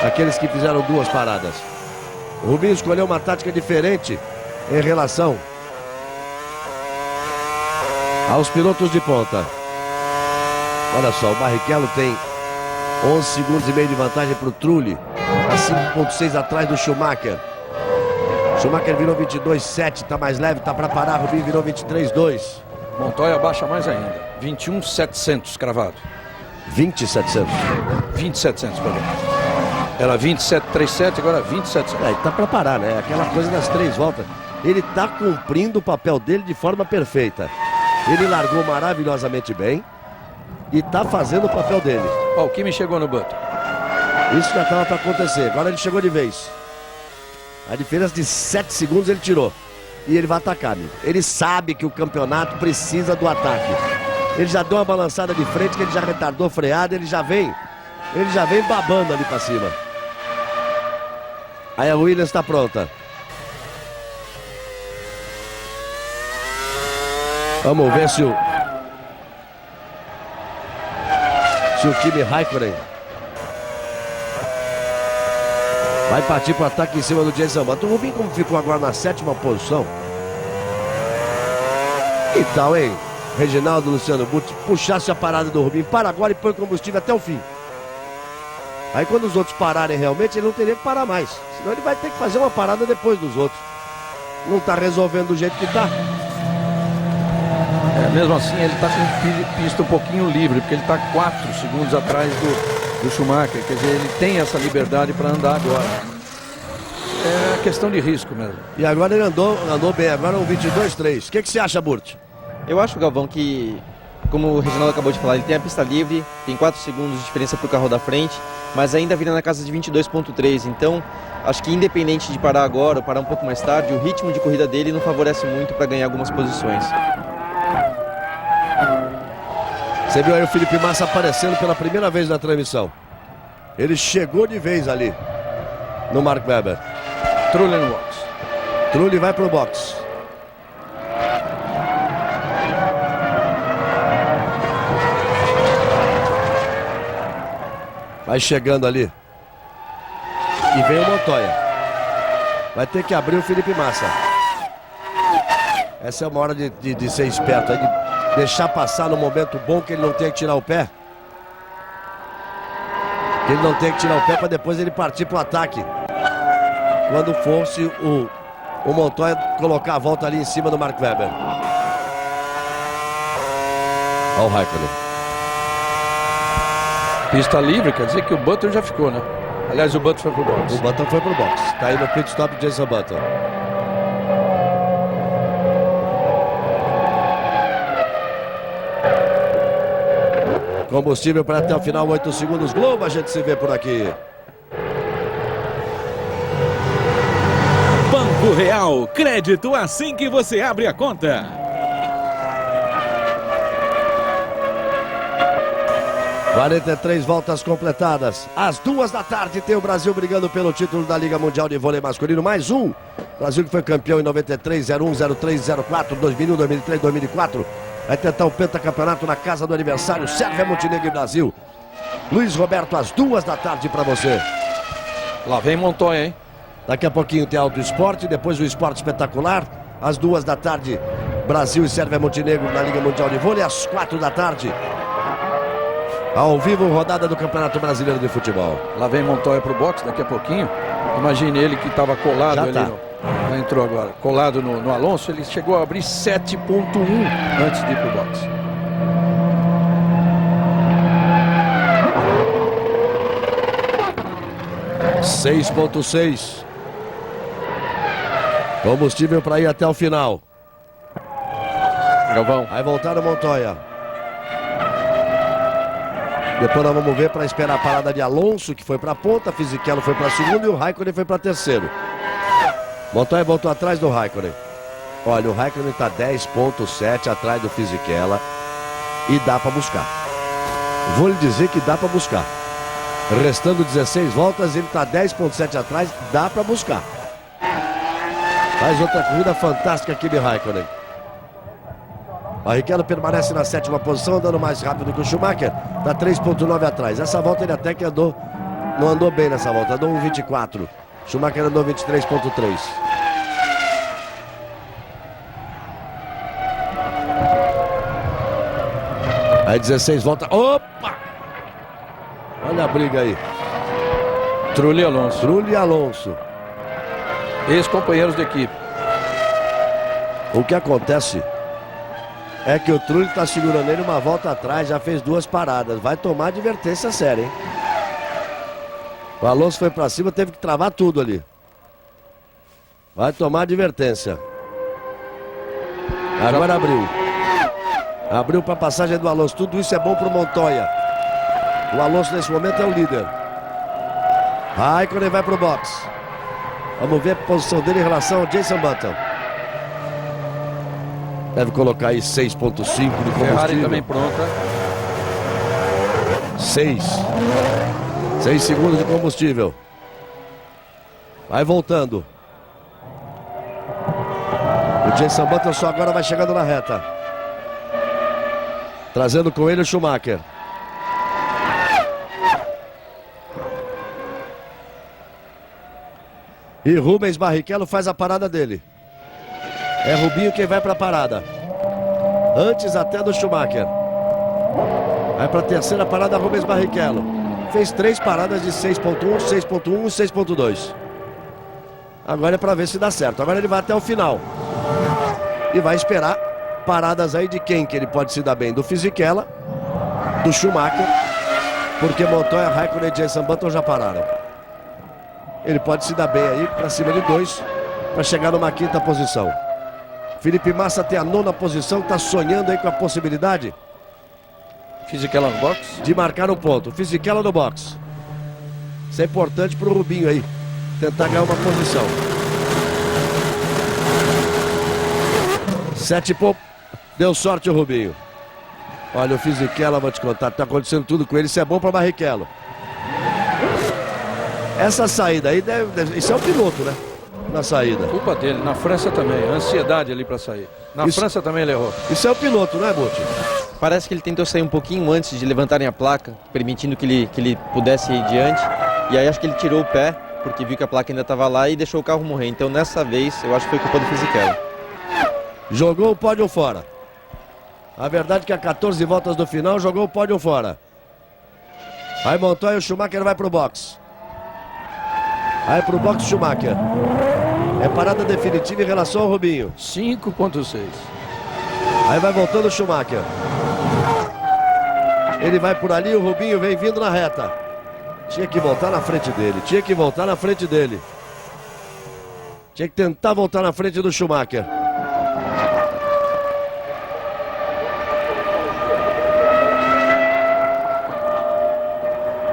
S1: Aqueles que fizeram 2 paradas. O Rubinho escolheu uma tática diferente em relação aos pilotos de ponta. Olha só, o Barrichello tem 11 segundos e meio de vantagem para o Trulli. A 5,6 atrás do Schumacher. Schumacher virou 22,7, tá mais leve, tá para parar. Rubinho virou 23,2.
S5: Montoya baixa mais ainda. 21,700 cravado.
S1: 20,700.
S5: 20,700, perdão. Era 27,37, agora 20,700.
S1: É, tá para parar, né? Aquela coisa das 3 voltas. Ele tá cumprindo o papel dele de forma perfeita. Ele largou maravilhosamente bem e tá fazendo o papel dele.
S5: Ó, o Kimi chegou no Button.
S1: Isso já estava para acontecer. Agora ele chegou de vez. A diferença de 7 segundos ele tirou. E ele vai atacar, amigo. Ele sabe que o campeonato precisa do ataque. Ele já deu uma balançada de frente, que ele já retardou freada, ele já vem babando ali para cima. Aí a Williams está pronta. Vamos ver se o Kimi Raikkonen vai partir para o ataque em cima do Jenson Button. O Rubinho, como ficou agora na 7ª posição. Que tal, hein? Reginaldo, Luciano Burti, puxasse a parada do Rubinho. Para agora e põe combustível até o fim. Aí quando os outros pararem realmente, ele não teria que parar mais. Senão ele vai ter que fazer uma parada depois dos outros. Não está resolvendo do jeito que está.
S5: Mesmo assim, ele está com pista um pouquinho livre, porque ele está 4 segundos atrás do Schumacher. Quer dizer, ele tem essa liberdade para andar agora. É questão de risco mesmo.
S1: E agora ele andou bem. Agora um 22-3. O que você acha, Burti?
S6: Eu acho, Galvão, que, como o Reginaldo acabou de falar, ele tem a pista livre, tem 4 segundos de diferença para o carro da frente, mas ainda vira na casa de 22,3. Então, acho que independente de parar agora ou parar um pouco mais tarde, o ritmo de corrida dele não favorece muito para ganhar algumas posições.
S1: Você viu aí o Felipe Massa aparecendo pela primeira vez na transmissão. Ele chegou de vez ali no Mark Webber.
S5: Trulli no box.
S1: Trulli vai pro box. Vai chegando ali. E vem o Montoya. Vai ter que abrir o Felipe Massa. Essa é uma hora de ser esperto, de deixar passar no momento bom, que ele não tenha que tirar o pé. Que ele não tenha que tirar o pé para depois ele partir pro ataque. Quando fosse o Montoya colocar a volta ali em cima do Mark Webber. Olha o Raikkonen.
S5: Pista livre, quer dizer que o Button já ficou, né? Aliás, o Button foi pro box.
S1: O Button foi pro box. Tá aí no pit stop de Jenson Button. Combustível para até o final, 8 segundos. Globo, a gente se vê por aqui.
S7: Banco Real, crédito assim que você abre a conta.
S1: – 43 voltas completadas. Às 2 da tarde tem o Brasil brigando pelo título da Liga Mundial de Vôlei Masculino. Mais um. Brasil que foi campeão em 93, 01, 03, 04, 2001, 2003, 2004. Vai tentar o pentacampeonato na casa do aniversário. Sérvia, Montenegro e Brasil. Luiz Roberto, às 2 da tarde para você.
S5: Lá vem Montoya, hein?
S1: Daqui a pouquinho tem Auto Esporte, depois o Esporte Espetacular. Às 2 da tarde, Brasil e Sérvia, Montenegro na Liga Mundial de Vôlei. Às 4 da tarde, ao vivo, rodada do Campeonato Brasileiro de Futebol.
S5: Lá vem Montoya pro box daqui a pouquinho. Imagine ele que estava colado
S1: Já
S5: ali.
S1: tá.
S5: Já entrou agora. Colado no Alonso. Ele chegou a abrir 7,1 antes de ir pro box.
S1: – 6,6. Combustível para ir até o final.
S6: Galvão.
S1: Vai voltar o Montoya. Depois nós vamos ver para esperar a parada de Alonso, que foi para a ponta, Fisichella foi para a segunda e o Raikkonen foi para terceiro. Montoya voltou atrás do Raikkonen. Olha, o Raikkonen está 10,7 atrás do Fisichella e dá para buscar. Vou lhe dizer que dá para buscar. Restando 16 voltas, ele está 10,7 atrás, dá para buscar. Faz outra corrida fantástica aqui de Raikkonen. Barrichello permanece na 7ª posição, andando mais rápido que o Schumacher. Está 3,9 atrás. Essa volta ele até que andou, não andou bem nessa volta, andou 1,24. Schumacher andou 23,3. Aí 16 voltas. Opa! Olha a briga aí.
S5: Trulli e Alonso.
S1: Trulli e Alonso.
S5: Ex-companheiros de equipe.
S1: O que acontece é que o Trulli está segurando ele uma volta atrás, já fez 2 paradas. Vai tomar advertência séria, hein? O Alonso foi para cima, teve que travar tudo ali. Vai tomar advertência. Agora abriu. Abriu para a passagem do Alonso. Tudo isso é bom para o Montoya. O Alonso nesse momento é o líder. Raikkonen vai para o box. Vamos ver a posição dele em relação ao Jenson Button. Deve colocar aí 6.5 de
S5: Ferrari
S1: combustível.
S5: também pronta.
S1: 6 segundos de combustível. Vai voltando. O Jenson Button só agora vai chegando na reta. Trazendo com ele o Schumacher. E Rubens Barrichello faz a parada dele. É Rubinho quem vai para a parada. Antes até do Schumacher. Vai para a terceira parada Rubens Barrichello. Fez 3 paradas de 6.1, 6.1 e 6.2. Agora é para ver se dá certo. Agora ele vai até o final. E vai esperar paradas aí de quem que ele pode se dar bem. Do Fisichella, do Schumacher. Porque Montoya, Raikkonen e Jenson Button já pararam. Ele pode se dar bem aí para cima de 2 para chegar numa 5ª posição. Felipe Massa tem a 9ª posição, está sonhando aí com a possibilidade
S5: Fisichella no box.
S1: de marcar um ponto. Fisichella no box. Isso é importante para o Rubinho aí tentar ganhar uma posição. 7 pontos. Deu sorte o Rubinho. Olha, o Fisichella, vou te contar, está acontecendo tudo com ele. Isso é bom para Barrichello. Essa saída aí isso é o piloto, né? Na saída.
S5: Culpa dele. Na França também. Ansiedade ali para sair. Na França também ele errou.
S1: Isso é o piloto, né, Butti?
S6: Parece que ele tentou sair um pouquinho antes de levantarem a placa, permitindo que ele pudesse ir diante. E aí acho que ele tirou o pé, porque viu que a placa ainda estava lá e deixou o carro morrer. Então nessa vez eu acho que foi culpa do Fisichella.
S1: Jogou o pódio fora. A verdade é que a 14 voltas do final jogou o pódio fora. Aí Montoya e o Schumacher vai pro box. Aí pro box Schumacher. É parada definitiva em relação ao Rubinho.
S5: 5.6.
S1: Aí vai voltando o Schumacher. Ele vai por ali, o Rubinho vem vindo na reta. Tinha que voltar na frente dele. Tinha que voltar na frente dele. Tinha que tentar voltar na frente do Schumacher.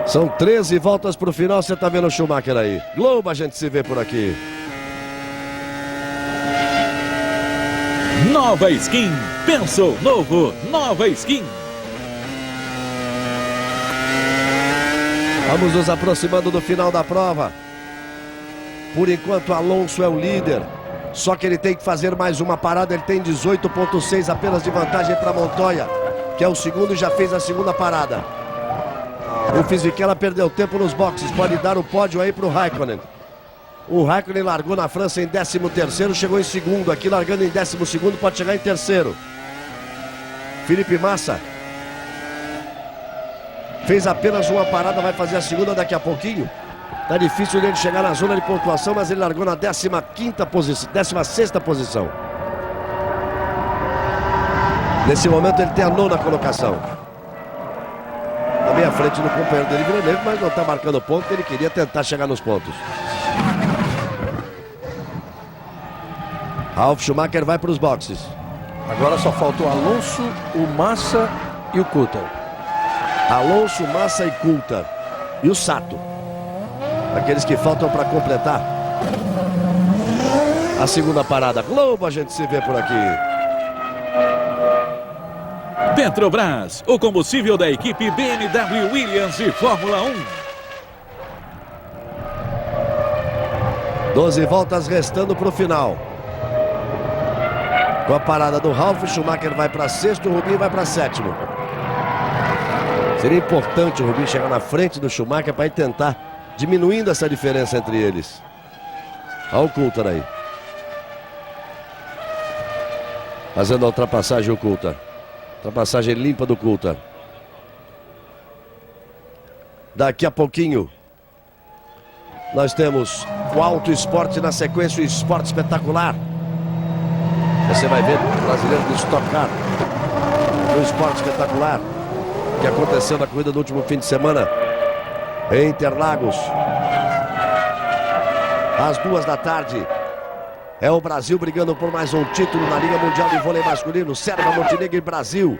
S1: São 13 voltas para o final, você está vendo o Schumacher aí. Globo a gente se vê por aqui.
S7: Nova skin. Pensou novo. Nova skin.
S1: Vamos nos aproximando do final da prova. Por enquanto Alonso é o líder. Só que ele tem que fazer mais uma parada. Ele tem 18.6 apenas de vantagem para Montoya, que é o segundo e já fez a segunda parada. O Fisichella perdeu tempo nos boxes. Pode dar o pódio aí para o Raikkonen. O Raikkonen largou na França em 13º, chegou em segundo. Aqui largando em 12º, pode chegar em terceiro. Felipe Massa fez apenas uma parada, vai fazer a segunda daqui a pouquinho. Tá difícil ele chegar na zona de pontuação, mas ele largou na 15ª posição, 16ª posição. Nesse momento ele tem a 9ª colocação. Também à frente do companheiro dele, Villeneuve, mas não está marcando ponto, ele queria tentar chegar nos pontos. Ralf Schumacher vai para os boxes.
S5: Agora só falta o Alonso, o Massa e o Coulthard.
S1: Alonso, Massa e Coulthard. E o Sato. Aqueles que faltam para completar a segunda parada. Globo a gente se vê por aqui.
S7: Petrobras, o combustível da equipe BMW Williams de Fórmula 1.
S1: 12 voltas restando para o final. Com a parada do Ralf, Schumacher vai para sexto, o Rubinho vai para sétimo. Seria importante o Rubinho chegar na frente do Schumacher para ir tentar diminuindo essa diferença entre eles. Olha o Coulthard aí. Fazendo a ultrapassagem o Coulthard. Ultrapassagem limpa do Coulthard. Daqui a pouquinho nós temos o Auto Esporte, na sequência o Esporte Espetacular. Você vai ver o brasileiro do Stock Car, o Esporte Espetacular, que aconteceu na corrida do último fim de semana em Interlagos. Às 2 da tarde, É o Brasil brigando por mais um título na Liga Mundial de Vôlei Masculino. Sérvia, Montenegro e Brasil.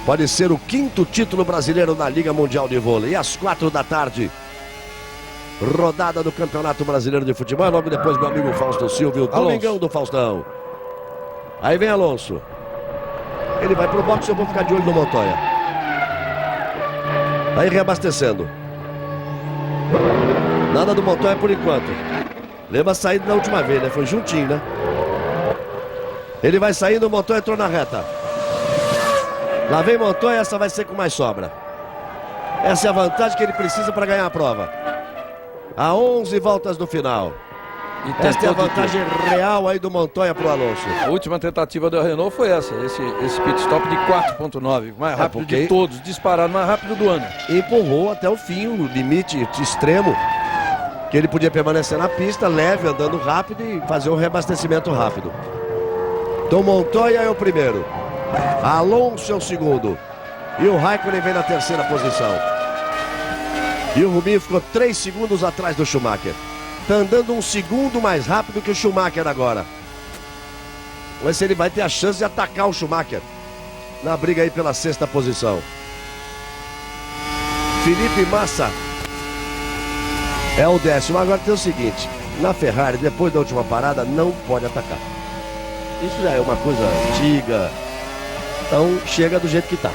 S1: Pode ser o 5º título brasileiro na Liga Mundial de Vôlei. E às 4 da tarde, rodada do Campeonato Brasileiro de Futebol. Logo depois, meu amigo Fausto Silva, o Domingão do Faustão. Aí vem Alonso. Ele vai pro boxe, eu vou ficar de olho no Montoya. Aí reabastecendo. Nada do Montoya por enquanto. Lembra a saída da última vez, né? Foi juntinho, né? Ele vai saindo, o Montoya entrou na reta. Lá vem Montoya, essa vai ser com mais sobra. Essa é a vantagem que ele precisa para ganhar a prova. A 11 voltas do final. Esta é a vantagem real aí do Montoya pro Alonso.
S5: A última tentativa da Renault foi essa, esse pit stop de 4.9, mais rápido de todos, disparado mais rápido do ano.
S1: Empurrou até o fim, o limite extremo, que ele podia permanecer na pista, leve, andando rápido e fazer um reabastecimento rápido. Então Montoya é o primeiro, Alonso é o segundo e o Raikkonen vem na terceira posição. E o Rubinho ficou 3 segundos atrás do Schumacher. Está andando 1 segundo mais rápido que o Schumacher agora. Vamos ver se ele vai ter a chance de atacar o Schumacher na briga aí pela 6ª posição. Felipe Massa é o 10º. Agora tem o seguinte, na Ferrari, depois da última parada, não pode atacar. Isso já é uma coisa antiga. Então chega do jeito que está.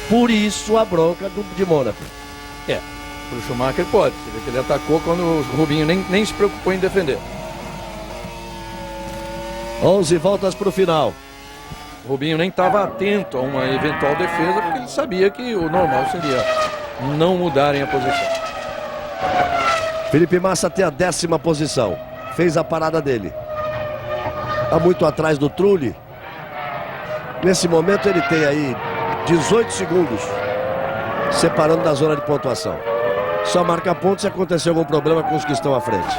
S1: Por isso a bronca de Mônaco.
S5: Pro Schumacher pode. Você vê que ele atacou quando o Rubinho nem se preocupou em defender.
S1: 11 voltas para o final.
S5: O Rubinho nem estava atento a uma eventual defesa, porque ele sabia que o normal seria não mudarem a posição.
S1: Felipe Massa tem a 10ª posição. Fez a parada dele. Está muito atrás do Trulli. Nesse momento ele tem aí 18 segundos separando da zona de pontuação. Só marca ponto se acontecer algum problema com os que estão à frente.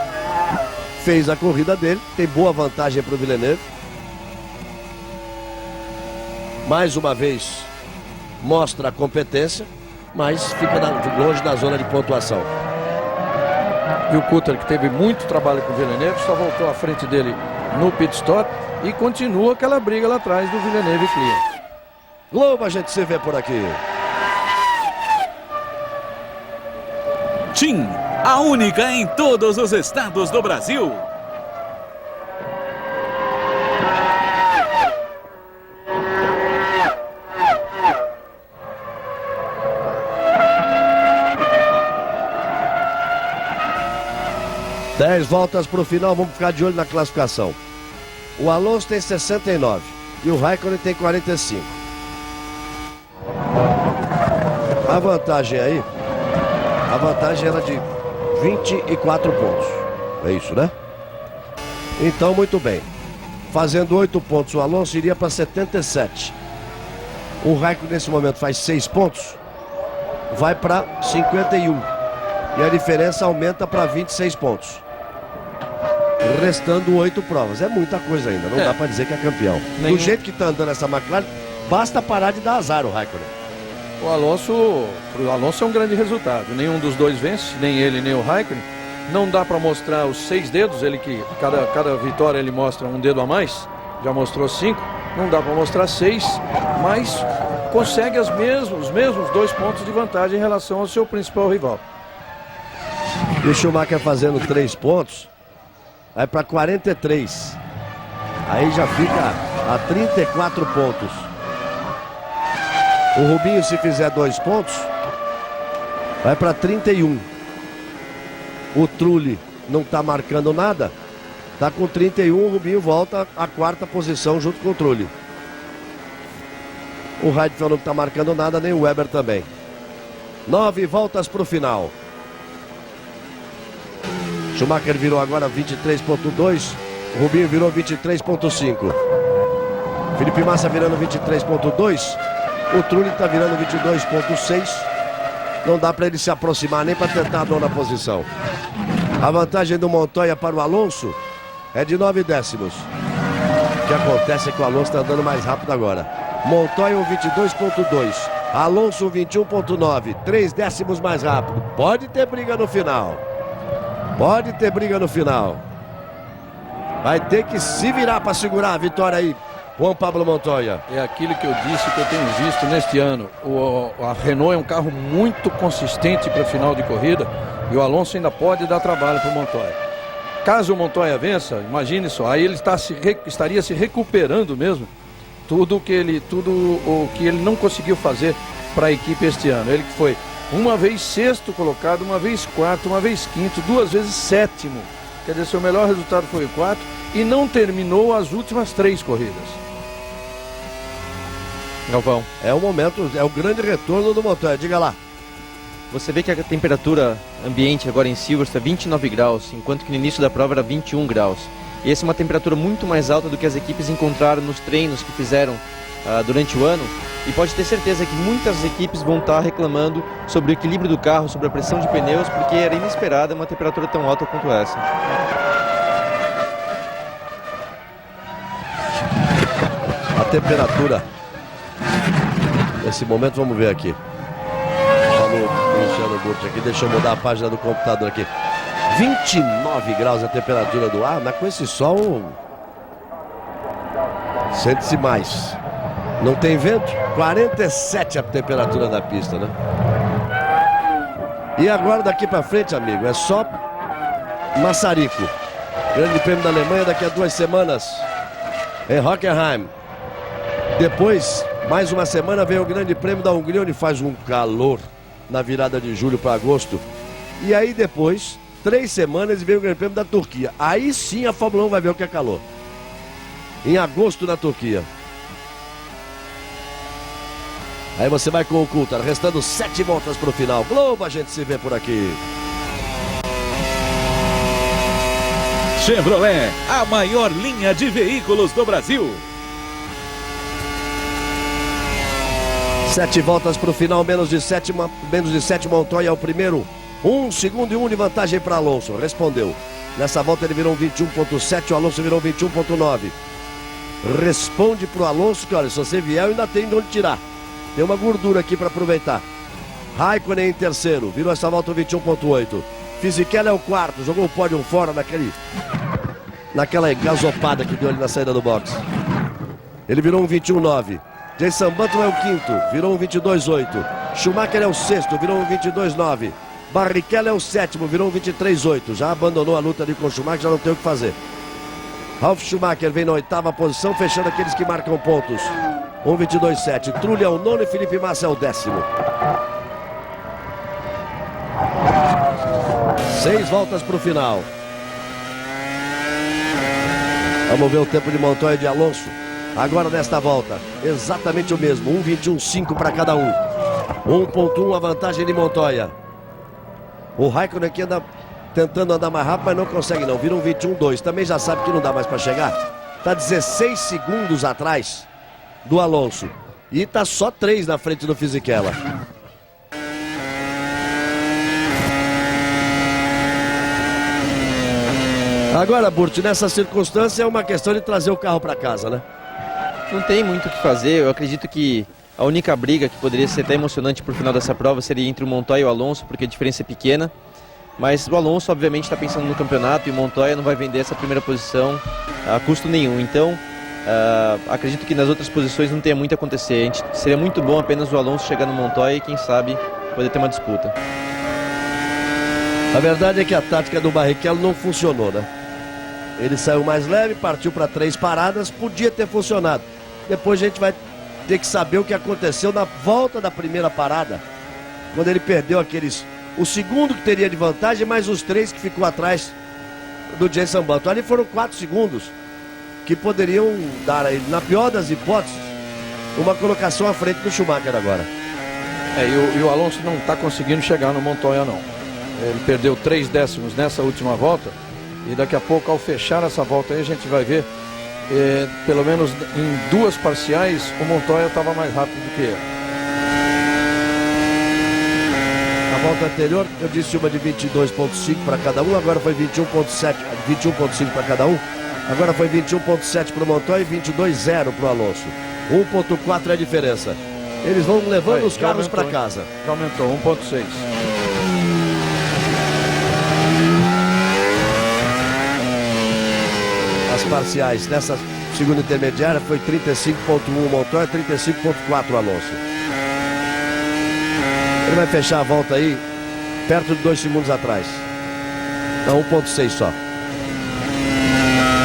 S1: Fez a corrida dele, tem boa vantagem para o Villeneuve. Mais uma vez mostra a competência, mas fica longe da zona de pontuação.
S5: E o Coulthard, que teve muito trabalho com o Villeneuve, só voltou à frente dele no pit stop e continua aquela briga lá atrás do Villeneuve e Clear.
S1: Globo, a gente se vê por aqui.
S7: TIM, a única em todos os estados do Brasil.
S1: Dez voltas para o final, vamos ficar de olho na classificação. O Alonso tem 69 e o Raikkonen tem 45. A vantagem aí, a vantagem era de 24 pontos. É isso, né? Então, muito bem. Fazendo 8 pontos, o Alonso iria para 77. O Raikkonen nesse momento faz 6 pontos, vai para 51. E a diferença aumenta para 26 pontos. Restando 8 provas. É muita coisa ainda, não dá para dizer que é campeão. Do jeito que está andando essa McLaren, basta parar de dar azar o Raikkonen.
S5: O Alonso, pro Alonso é um grande resultado. Nenhum dos dois vence, nem ele nem o Raikkonen. Não dá para mostrar os 6 dedos, ele que cada vitória ele mostra um dedo a mais. Já mostrou 5, não dá para mostrar 6, mas consegue os mesmos 2 pontos de vantagem em relação ao seu principal rival.
S1: E o Schumacher fazendo 3 pontos, vai para 43. Aí já fica a 34 pontos. O Rubinho, se fizer 2 pontos, vai para 31. O Trulli não está marcando nada. Está com 31, o Rubinho volta à 4ª posição junto com o Trulli. O Heidfeld não está marcando nada, nem o Weber também. 9 voltas para o final. Schumacher virou agora 23.2. O Rubinho virou 23.5. Felipe Massa virando 23.2. O Trulli está virando 22.6. Não dá para ele se aproximar nem para tentar a 9ª posição. A vantagem do Montoya para o Alonso é de 9 décimos. O que acontece é que o Alonso está andando mais rápido agora. Montoya 22.2. Alonso 21.9, 3 décimos mais rápido. Pode ter briga no final. Pode ter briga no final. Vai ter que se virar para segurar a vitória aí, Juan Pablo Montoya.
S5: É aquilo que eu disse que eu tenho visto neste ano. A Renault é um carro muito consistente para final de corrida e o Alonso ainda pode dar trabalho para o Montoya. Caso o Montoya vença, imagine só, aí ele estaria se recuperando mesmo tudo o que ele não conseguiu fazer para a equipe este ano. Ele que foi uma vez sexto colocado, uma vez quarto, uma vez quinto, 2 vezes sétimo. Quer dizer, seu melhor resultado foi o 4 e não terminou as últimas 3 corridas.
S6: Galvão,
S1: É o momento, é o grande retorno do Montoya, diga lá.
S6: você vê que a temperatura ambiente agora em Silverstone é 29 graus, enquanto que no início da prova era 21 graus. E essa é uma temperatura muito mais alta do que as equipes encontraram nos treinos que fizeram durante o ano. E pode ter certeza que muitas equipes vão estar reclamando sobre o equilíbrio do carro, sobre a pressão de pneus, porque era inesperada uma temperatura tão alta quanto essa.
S1: A temperatura. Nesse momento, vamos ver aqui. Falou o Luciano Burti aqui, deixa eu mudar a página do computador aqui. 29 graus a temperatura do ar, mas com esse sol sente-se mais. Não tem vento, 47 a temperatura da pista, né? E agora daqui pra frente, amigo, é só maçarico. Grande Prêmio da Alemanha daqui a 2 semanas em Hockenheim. Depois, mais uma semana, vem o Grande Prêmio da Hungria, onde faz um calor na virada de julho para agosto. E aí depois, 3 semanas, vem o Grande Prêmio da Turquia. Aí sim a Fórmula 1 vai ver o que é calor. Em agosto na Turquia. Aí você vai com o Coulthard, restando 7 voltas para o final. Globo, a gente se vê por aqui.
S7: Chevrolet, a maior linha de veículos do Brasil.
S1: 7 voltas para o final, menos de 7 Montoya é o primeiro. 1 segundo e 1 de vantagem para Alonso. Respondeu. Nessa volta ele virou um 21.7, o Alonso virou um 21.9. Responde para o Alonso que, olha, se você vier, eu ainda tenho de onde tirar. Tem uma gordura aqui para aproveitar. Raikkonen em terceiro, virou essa volta um 21.8. Fisichella é o quarto, jogou o pódio fora naquela gasopada que deu ali na saída do box. Ele virou um 21.9. Jenson Button é o quinto, virou um 22.8. Schumacher é o sexto, virou um 22.9. Barrichello é o sétimo, virou um 23.8. Já abandonou a luta ali com o Schumacher, já não tem o que fazer. Ralf Schumacher vem na 8ª posição, fechando aqueles que marcam pontos. 1:22.7. Trulli é o 9º e Felipe Massa é o 10º. 6 voltas para o final. Vamos ver o tempo de Montoya e de Alonso. Agora nesta volta, exatamente o mesmo. 1:21.5 para cada um. 1.1 a vantagem de Montoya. O Raikkonen aqui anda tentando andar mais rápido, mas não consegue não. Vira um 21.2. Também já sabe que não dá mais para chegar. Está 16 segundos atrás do Alonso. E está só 3 na frente do Fisichella. Agora, Burti, nessa circunstância é uma questão de trazer o carro para casa, né?
S6: Não tem muito o que fazer. Eu acredito que a única briga que poderia ser até emocionante por final dessa prova seria entre o Montoya e o Alonso, porque a diferença é pequena. Mas o Alonso, obviamente, está pensando no campeonato e o Montoya não vai vender essa primeira posição a custo nenhum. Então, acredito que nas outras posições não tenha muito a acontecer. Seria muito bom apenas o Alonso chegar no Montoya e, quem sabe, poder ter uma disputa.
S1: A verdade é que a tática do Barrichello não funcionou, né? Ele saiu mais leve, partiu para 3 paradas, podia ter funcionado. Depois a gente vai ter que saber o que aconteceu na volta da primeira parada, quando ele perdeu o segundo que teria de vantagem, mais os 3 que ficou atrás do Jenson Button. Ali foram 4 segundos que poderiam dar a ele, na pior das hipóteses, uma colocação à frente do Schumacher agora.
S5: E o Alonso não está conseguindo chegar no Montoya, não. Ele perdeu 3 décimos nessa última volta. E daqui a pouco, ao fechar essa volta aí, a gente vai ver, pelo menos em 2 parciais, o Montoya estava mais rápido do que ele.
S1: Na volta anterior, eu disse uma de 22.5 para cada um, agora foi 21.5 para cada um. Agora foi 21.7 para o Montoya e 22.0 para o Alonso. 1.4 é a diferença. Eles vão levando
S5: Aí,
S1: os
S5: já
S1: carros para
S5: aumentou,
S1: casa.
S5: Já aumentou, 1.6.
S1: As parciais nessa segunda intermediária foi 35.1 Montoya, 35.4 Alonso. Ele vai fechar a volta aí perto de 2 segundos atrás. Não, 1.6 só.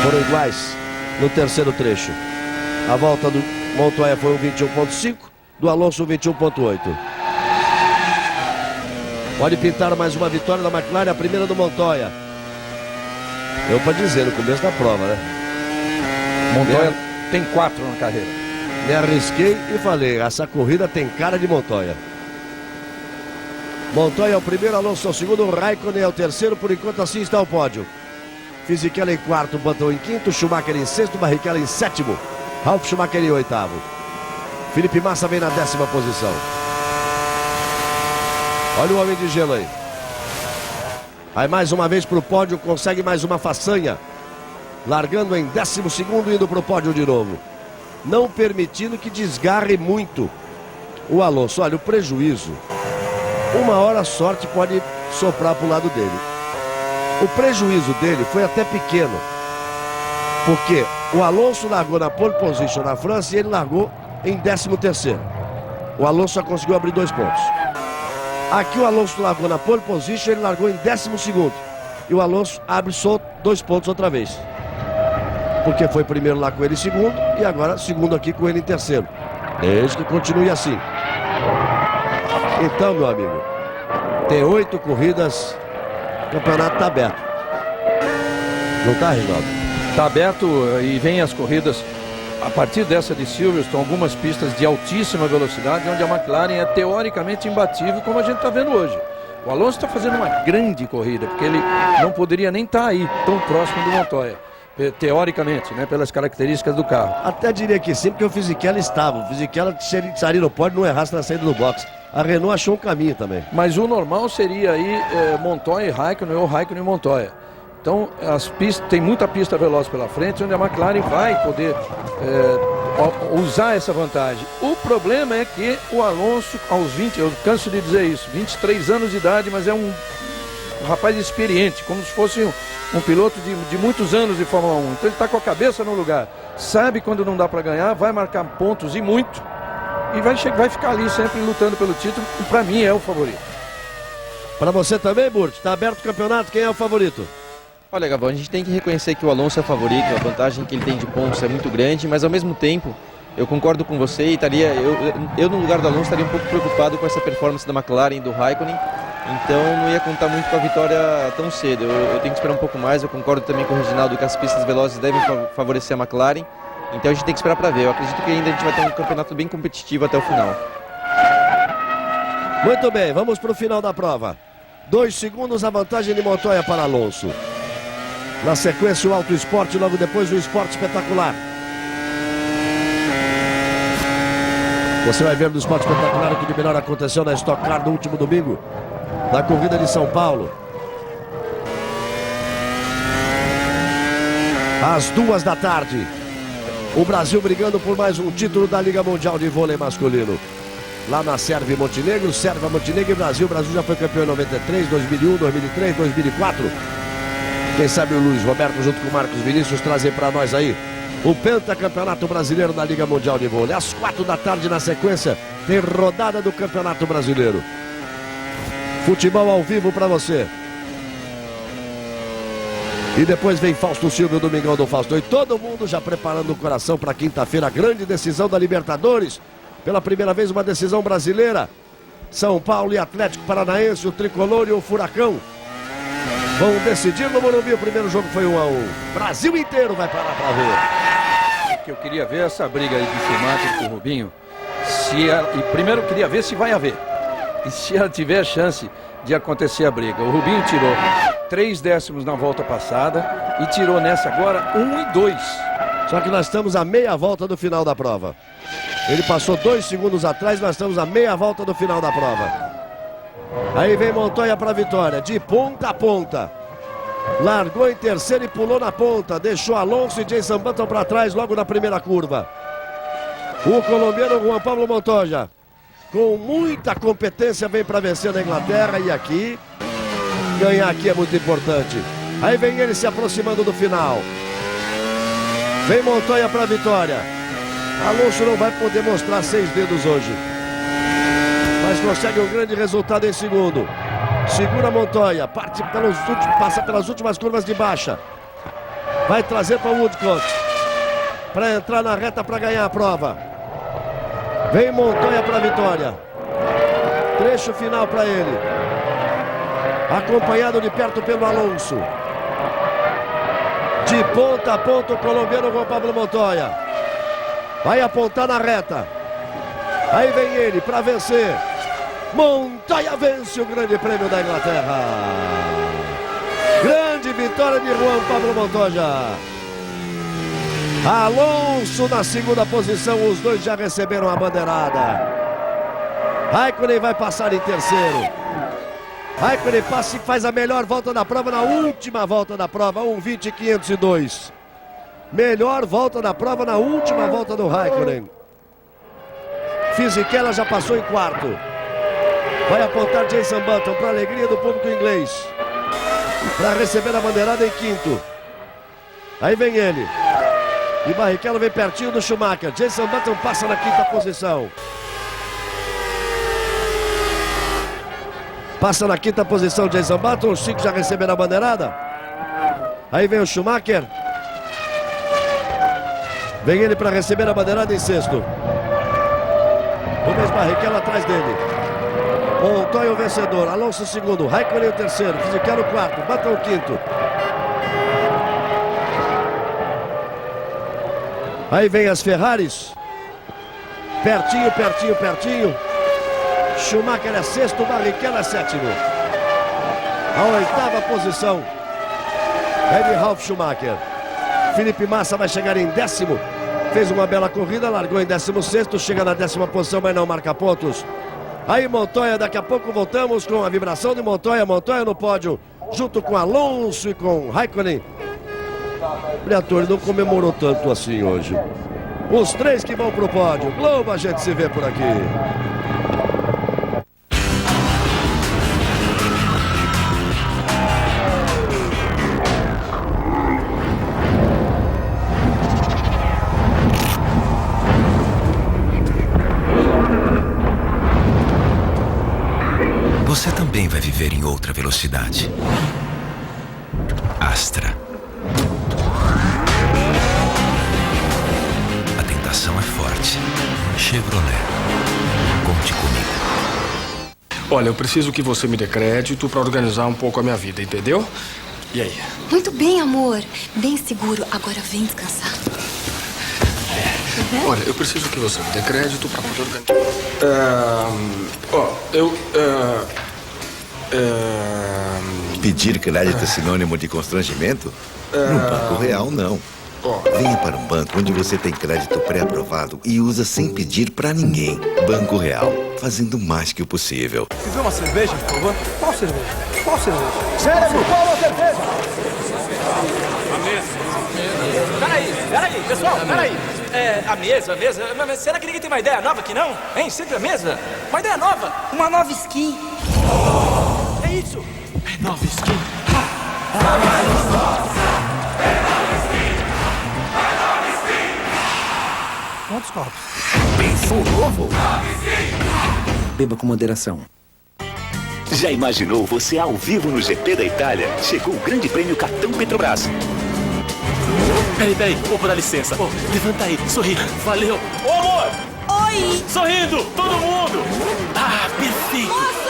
S1: Foram iguais no terceiro trecho. A volta do Montoya foi um 21.5, do Alonso um 21.8. Pode pintar mais uma vitória da McLaren, a primeira do Montoya. Eu para dizer no começo da prova, né?
S5: Montoya tem 4 na carreira.
S1: Me arrisquei e falei, essa corrida tem cara de Montoya. Montoya é o primeiro, Alonso é o segundo, Raikkonen é o terceiro, por enquanto assim está o pódio. Fisichella em quarto, Button em quinto, Schumacher em sexto, Barrichello em sétimo, Ralf Schumacher em oitavo. Felipe Massa vem na 10ª posição. Olha o homem de gelo aí. Vai mais uma vez para o pódio, consegue mais uma façanha. Largando em 12º, indo para o pódio de novo. Não permitindo que desgarre muito o Alonso. Olha, o prejuízo. Uma hora a sorte pode soprar para o lado dele. O prejuízo dele foi até pequeno. Porque o Alonso largou na pole position na França e ele largou em 13º. O Alonso só conseguiu abrir 2 pontos. Aqui o Alonso largou na pole position, ele largou em 12º. E o Alonso abre só 2 pontos outra vez. Porque foi primeiro lá com ele em segundo e agora segundo aqui com ele em terceiro. Desde que continue assim. Então, meu amigo, tem 8 corridas, o campeonato está aberto. Não está, Reginaldo?
S5: Está aberto e vem as corridas. A partir dessa de Silverstone, algumas pistas de altíssima velocidade, onde a McLaren é teoricamente imbatível, como a gente está vendo hoje. O Alonso está fazendo uma grande corrida, porque ele não poderia nem estar aí, tão próximo do Montoya. Teoricamente, né, pelas características do carro.
S1: Até diria que sim, porque o Fisichella estava. O Fisichella, se ele estaria no pódio, não errasse na saída do box. A Renault achou um caminho também.
S5: Mas o normal seria aí Montoya e Raikkonen, ou Raikkonen e Montoya. Então, as pistas, tem muita pista veloz pela frente, onde a McLaren vai poder usar essa vantagem. O problema é que o Alonso, aos 20, eu canso de dizer isso, 23 anos de idade, mas é um rapaz experiente, como se fosse um piloto de muitos anos de Fórmula 1. Então ele está com a cabeça no lugar, sabe quando não dá para ganhar, vai marcar pontos e muito, e vai ficar ali sempre lutando pelo título, e para mim é o favorito.
S1: Para você também, Burt? Está aberto o campeonato, quem é o favorito?
S6: Olha, Gabão, a gente tem que reconhecer que o Alonso é o favorito, a vantagem que ele tem de pontos é muito grande, mas ao mesmo tempo, eu concordo com você e eu no lugar do Alonso estaria um pouco preocupado com essa performance da McLaren e do Raikkonen, então não ia contar muito com a vitória tão cedo. Eu tenho que esperar um pouco mais, eu concordo também com o Reginaldo que as pistas velozes devem favorecer a McLaren, então a gente tem que esperar para ver. Eu acredito que ainda a gente vai ter um campeonato bem competitivo até o final.
S1: Muito bem, vamos para o final da prova. 2 segundos a vantagem de Montoya para Alonso. Na sequência o Auto Esporte, logo depois o Esporte Espetacular. Você vai ver no Esporte Espetacular o que de melhor aconteceu na Stock Car no último domingo, na corrida de São Paulo. Às 2 da tarde, o Brasil brigando por mais um título da Liga Mundial de Vôlei Masculino. Lá na Sérvia e Montenegro, Sérvia, Montenegro e Brasil. O Brasil já foi campeão em 93, 2001, 2003, 2004. Quem sabe o Luiz Roberto junto com o Marcos Vinícius trazem para nós aí o pentacampeonato brasileiro da Liga Mundial de Vôlei. Às 4 da tarde na sequência tem rodada do Campeonato Brasileiro. Futebol ao vivo para você. E depois vem Fausto Silva, o Domingão do Fausto. E todo mundo já preparando o coração para quinta-feira, a grande decisão da Libertadores. Pela primeira vez uma decisão brasileira. São Paulo e Atlético Paranaense, o Tricolor e o Furacão vão decidir no Morumbi. O primeiro jogo foi 1-1. Brasil inteiro vai parar para ver.
S5: Que eu queria ver essa briga aí de Schumacher com o Rubinho. E primeiro eu queria ver se vai haver. E se ela tiver chance de acontecer a briga. O Rubinho tirou 3 décimos na volta passada e tirou nessa agora 1 e 2.
S1: Só que nós estamos a meia volta do final da prova. Ele passou 2 segundos atrás, nós estamos a meia volta do final da prova. Aí vem Montoya para a vitória, de ponta a ponta. Largou em terceiro e pulou na ponta. Deixou Alonso e Jason Button para trás logo na primeira curva. O colombiano Juan Pablo Montoya com muita competência, vem para vencer na Inglaterra. E aqui, ganhar aqui é muito importante. Aí vem ele se aproximando do final. Vem Montoya para a vitória. Alonso não vai poder mostrar 6 dedos hoje, mas consegue um grande resultado em segundo. Segura Montoya, passa pelas últimas curvas de baixa. Vai trazer para o Woodcock para entrar na reta para ganhar a prova. Vem Montoya para a vitória. Trecho final para ele, acompanhado de perto pelo Alonso. De ponta a ponta o colombiano Juan Pablo Montoya vai apontar na reta. Aí vem ele para vencer. Montoya vence o Grande Prêmio da Inglaterra. Grande vitória de Juan Pablo Montoya. Alonso na segunda posição, os dois já receberam a bandeirada. Raikkonen vai passar em terceiro. Raikkonen passa e faz a melhor volta da prova na última volta da prova, 1:20.502. Melhor volta da prova na última volta do Raikkonen. Fisichella já passou em quarto. Vai apontar Jenson Button para a alegria do público inglês, para receber a bandeirada em quinto. Aí vem ele. E Barrichello vem pertinho do Schumacher. Jenson Button passa na quinta posição. Passa na quinta posição Jenson Button. Os 5 já receberam a bandeirada. Aí vem o Schumacher. Vem ele para receber a bandeirada em sexto. Rubens Barrichello atrás dele. Montoya o vencedor. Alonso segundo. Raikkonen o terceiro. Fisichella o quarto. Button o quinto. Aí vem as Ferraris. Pertinho, pertinho, pertinho. Schumacher é sexto, Barrichello é sétimo. A oitava posição é de Ralf Schumacher. Felipe Massa vai chegar em décimo. Fez uma bela corrida, largou em 16º, chega na 10ª posição, mas não marca pontos. Aí Montoya, daqui a pouco voltamos com a vibração de Montoya. Montoya no pódio, junto com Alonso e com Raikkonen. O Briatore não comemorou tanto assim hoje. Os 3 que vão pro pódio. Globo, a gente se vê por aqui.
S9: Você também vai viver em outra velocidade. Astra. A tentação é forte. Chevrolet. Conte comigo.
S10: Olha, eu preciso que você me dê crédito para organizar um pouco a minha vida, entendeu? E aí?
S11: Muito bem, amor. Bem seguro. Agora vem descansar.
S10: Olha, eu preciso que você me dê crédito para poder organizar.
S12: Pedir crédito é sinônimo de constrangimento? No Banco Real, não. Venha para um banco onde você tem crédito pré-aprovado e usa sem pedir para ninguém. Banco Real, fazendo mais que o possível.
S13: Me vê uma cerveja, por favor? Qual cerveja? Qual cerveja?
S14: Cérebro, qual a cerveja?
S13: A mesa. Peraí, pessoal, peraí. A mesa. Mas será que ninguém tem uma ideia nova aqui, não? Hein? Sempre a mesa? Uma ideia nova.
S11: Uma nova skin.
S13: É isso. É nova skin.
S14: Quantos copos?
S12: Pensou novo?
S14: Beba com moderação.
S15: Já imaginou você ao vivo no GP da Itália? Chegou o Grande Prêmio Cartão Petrobras.
S13: Peraí, vou dar licença. Levanta aí, sorri. Valeu. Ô, amor!
S11: Oi!
S13: Sorrindo, todo mundo! Ah, perfeito!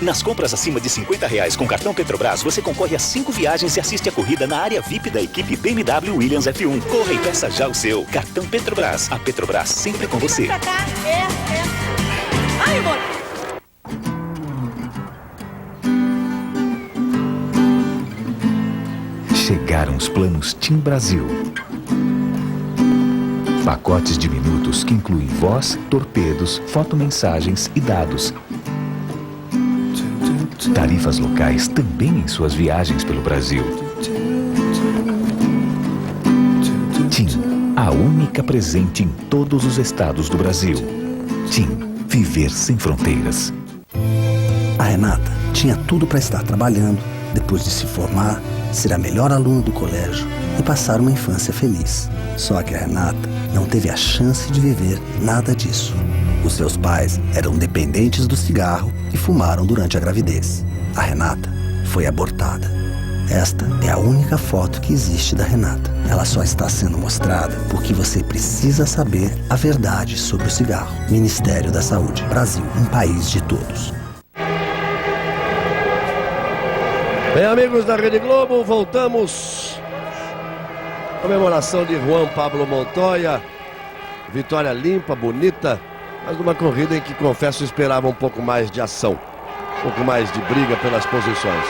S15: Nas compras acima de R$50 com cartão Petrobras, você concorre a 5 viagens e assiste a corrida na área VIP da equipe BMW Williams F1. Corra e peça já o seu. Cartão Petrobras. A Petrobras sempre com você.
S11: Pra cá. Ai, amor!
S16: Chegaram os planos TIM Brasil. Pacotes de minutos que incluem voz, torpedos, fotomensagens e dados. Tarifas locais também em suas viagens pelo Brasil. TIM, a única presente em todos os estados do Brasil. TIM, viver sem fronteiras.
S14: A Renata tinha tudo para estar trabalhando, depois de se formar, ser a melhor aluna do colégio e passar uma infância feliz. Só que a Renata não teve a chance de viver nada disso. Os seus pais eram dependentes do cigarro e fumaram durante a gravidez. A Renata foi abortada. Esta é a única foto que existe da Renata. Ela só está sendo mostrada porque você precisa saber a verdade sobre o cigarro. Ministério da Saúde. Brasil, um país de todos.
S1: Bem, amigos da Rede Globo, voltamos. Comemoração de Juan Pablo Montoya. Vitória limpa, bonita, mas numa corrida em que, confesso, esperava um pouco mais de ação. Um pouco mais de briga pelas posições.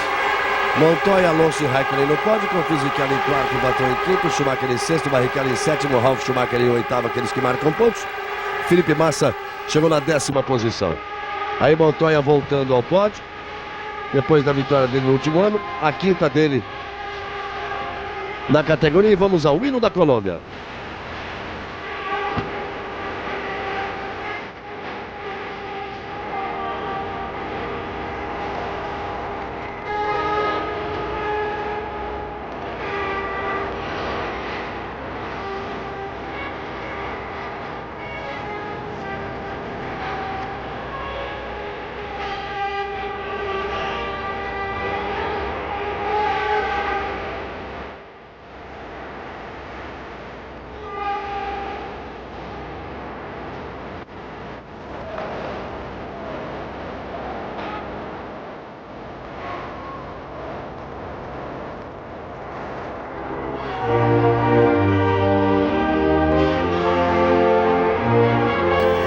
S1: Montoya, Alonso e Raikkonen no pódio, com Fisichella em quarto, Button em quinto, Schumacher em sexto, Barrichello em sétimo, Ralf Schumacher em oitavo, aqueles que marcam pontos. Felipe Massa chegou na 10ª posição. Aí Montoya voltando ao pódio, depois da vitória dele no último ano, a 5ª dele na categoria. E vamos ao hino da Colômbia.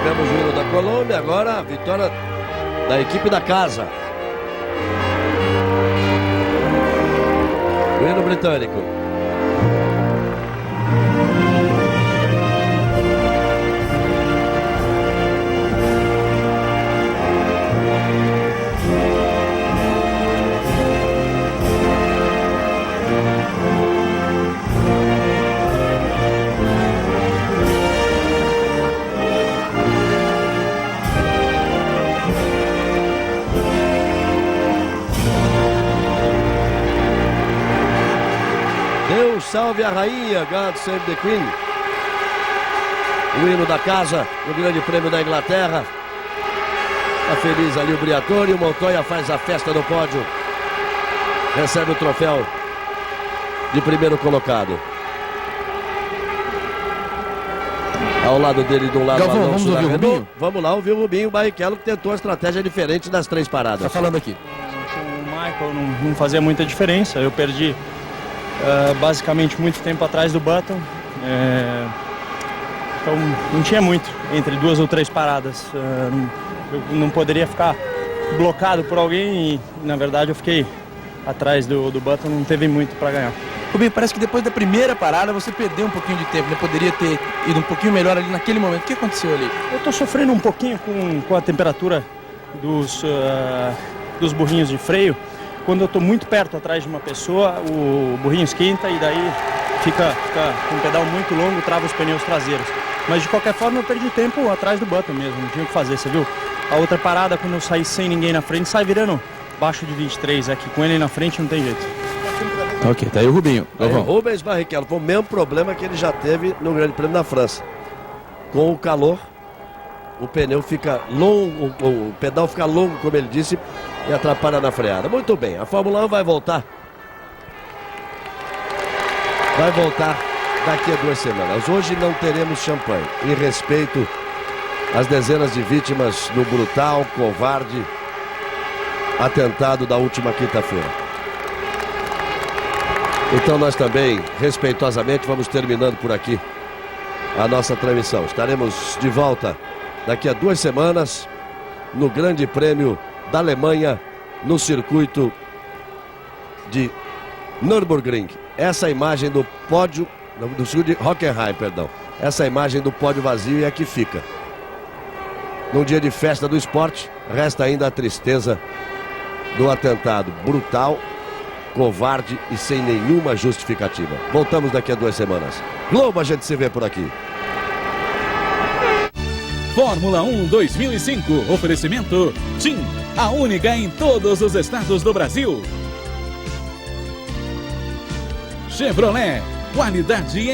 S1: Tivemos o hino da Colômbia, agora a vitória da equipe da casa. O hino britânico. Deus salve a rainha, God save the Queen. O hino da casa, no Grande Prêmio da Inglaterra. Está feliz ali o Briatore, o Montoya faz a festa no pódio. Recebe o troféu de primeiro colocado. Ao lado dele, do lado
S8: Galvão,
S1: Alonso
S8: vamos ouvir
S1: da
S8: o
S1: Renault.
S8: Rubinho?
S1: Vamos lá ouvir o Rubinho Barrichello, que tentou a estratégia diferente das 3 paradas.
S8: Tá falando aqui.
S3: O Michael não fazia muita diferença. Eu perdi basicamente muito tempo atrás do Button. Então não tinha muito entre 2 ou 3 paradas. Eu não poderia ficar blocado por alguém e na verdade eu fiquei atrás do Button, não teve muito para ganhar.
S8: Rubinho, parece que depois da primeira parada você perdeu um pouquinho de tempo, né? Poderia ter ido um pouquinho melhor ali naquele momento. O que aconteceu ali?
S3: Eu tô sofrendo um pouquinho com a temperatura dos burrinhos de freio. Quando eu tô muito perto atrás de uma pessoa, o burrinho esquenta e daí fica com um pedal muito longo, trava os pneus traseiros. Mas de qualquer forma eu perdi tempo atrás do Button mesmo, não tinha o que fazer, você viu? A outra parada, quando eu saí sem ninguém na frente, sai virando baixo de 23, aqui com ele na frente não tem jeito.
S8: Ok, tá aí o Rubinho.
S1: Aí o Rubens Barrichello, foi o mesmo problema que ele já teve no Grande Prêmio da França. Com o calor, o pneu fica longo, o pedal fica longo, como ele disse, e atrapalha na freada. Muito bem, a Fórmula 1 vai voltar. Vai voltar daqui a 2 semanas. Hoje não teremos champanhe, em respeito às dezenas de vítimas no brutal, covarde atentado da última quinta-feira. Então nós também, respeitosamente, vamos terminando por aqui a nossa transmissão. Estaremos de volta daqui a 2 semanas no Grande Prêmio da Alemanha, no circuito de Nürburgring. Essa imagem do pódio, do circuito de Hockenheim, perdão. Essa imagem do pódio vazio é a que fica. Num dia de festa do esporte, resta ainda a tristeza do atentado brutal, covarde e sem nenhuma justificativa. Voltamos daqui a 2 semanas. Globo, a gente se vê por aqui.
S7: Fórmula 1 2005. Oferecimento TIM, a única em todos os estados do Brasil. Chevrolet, qualidade em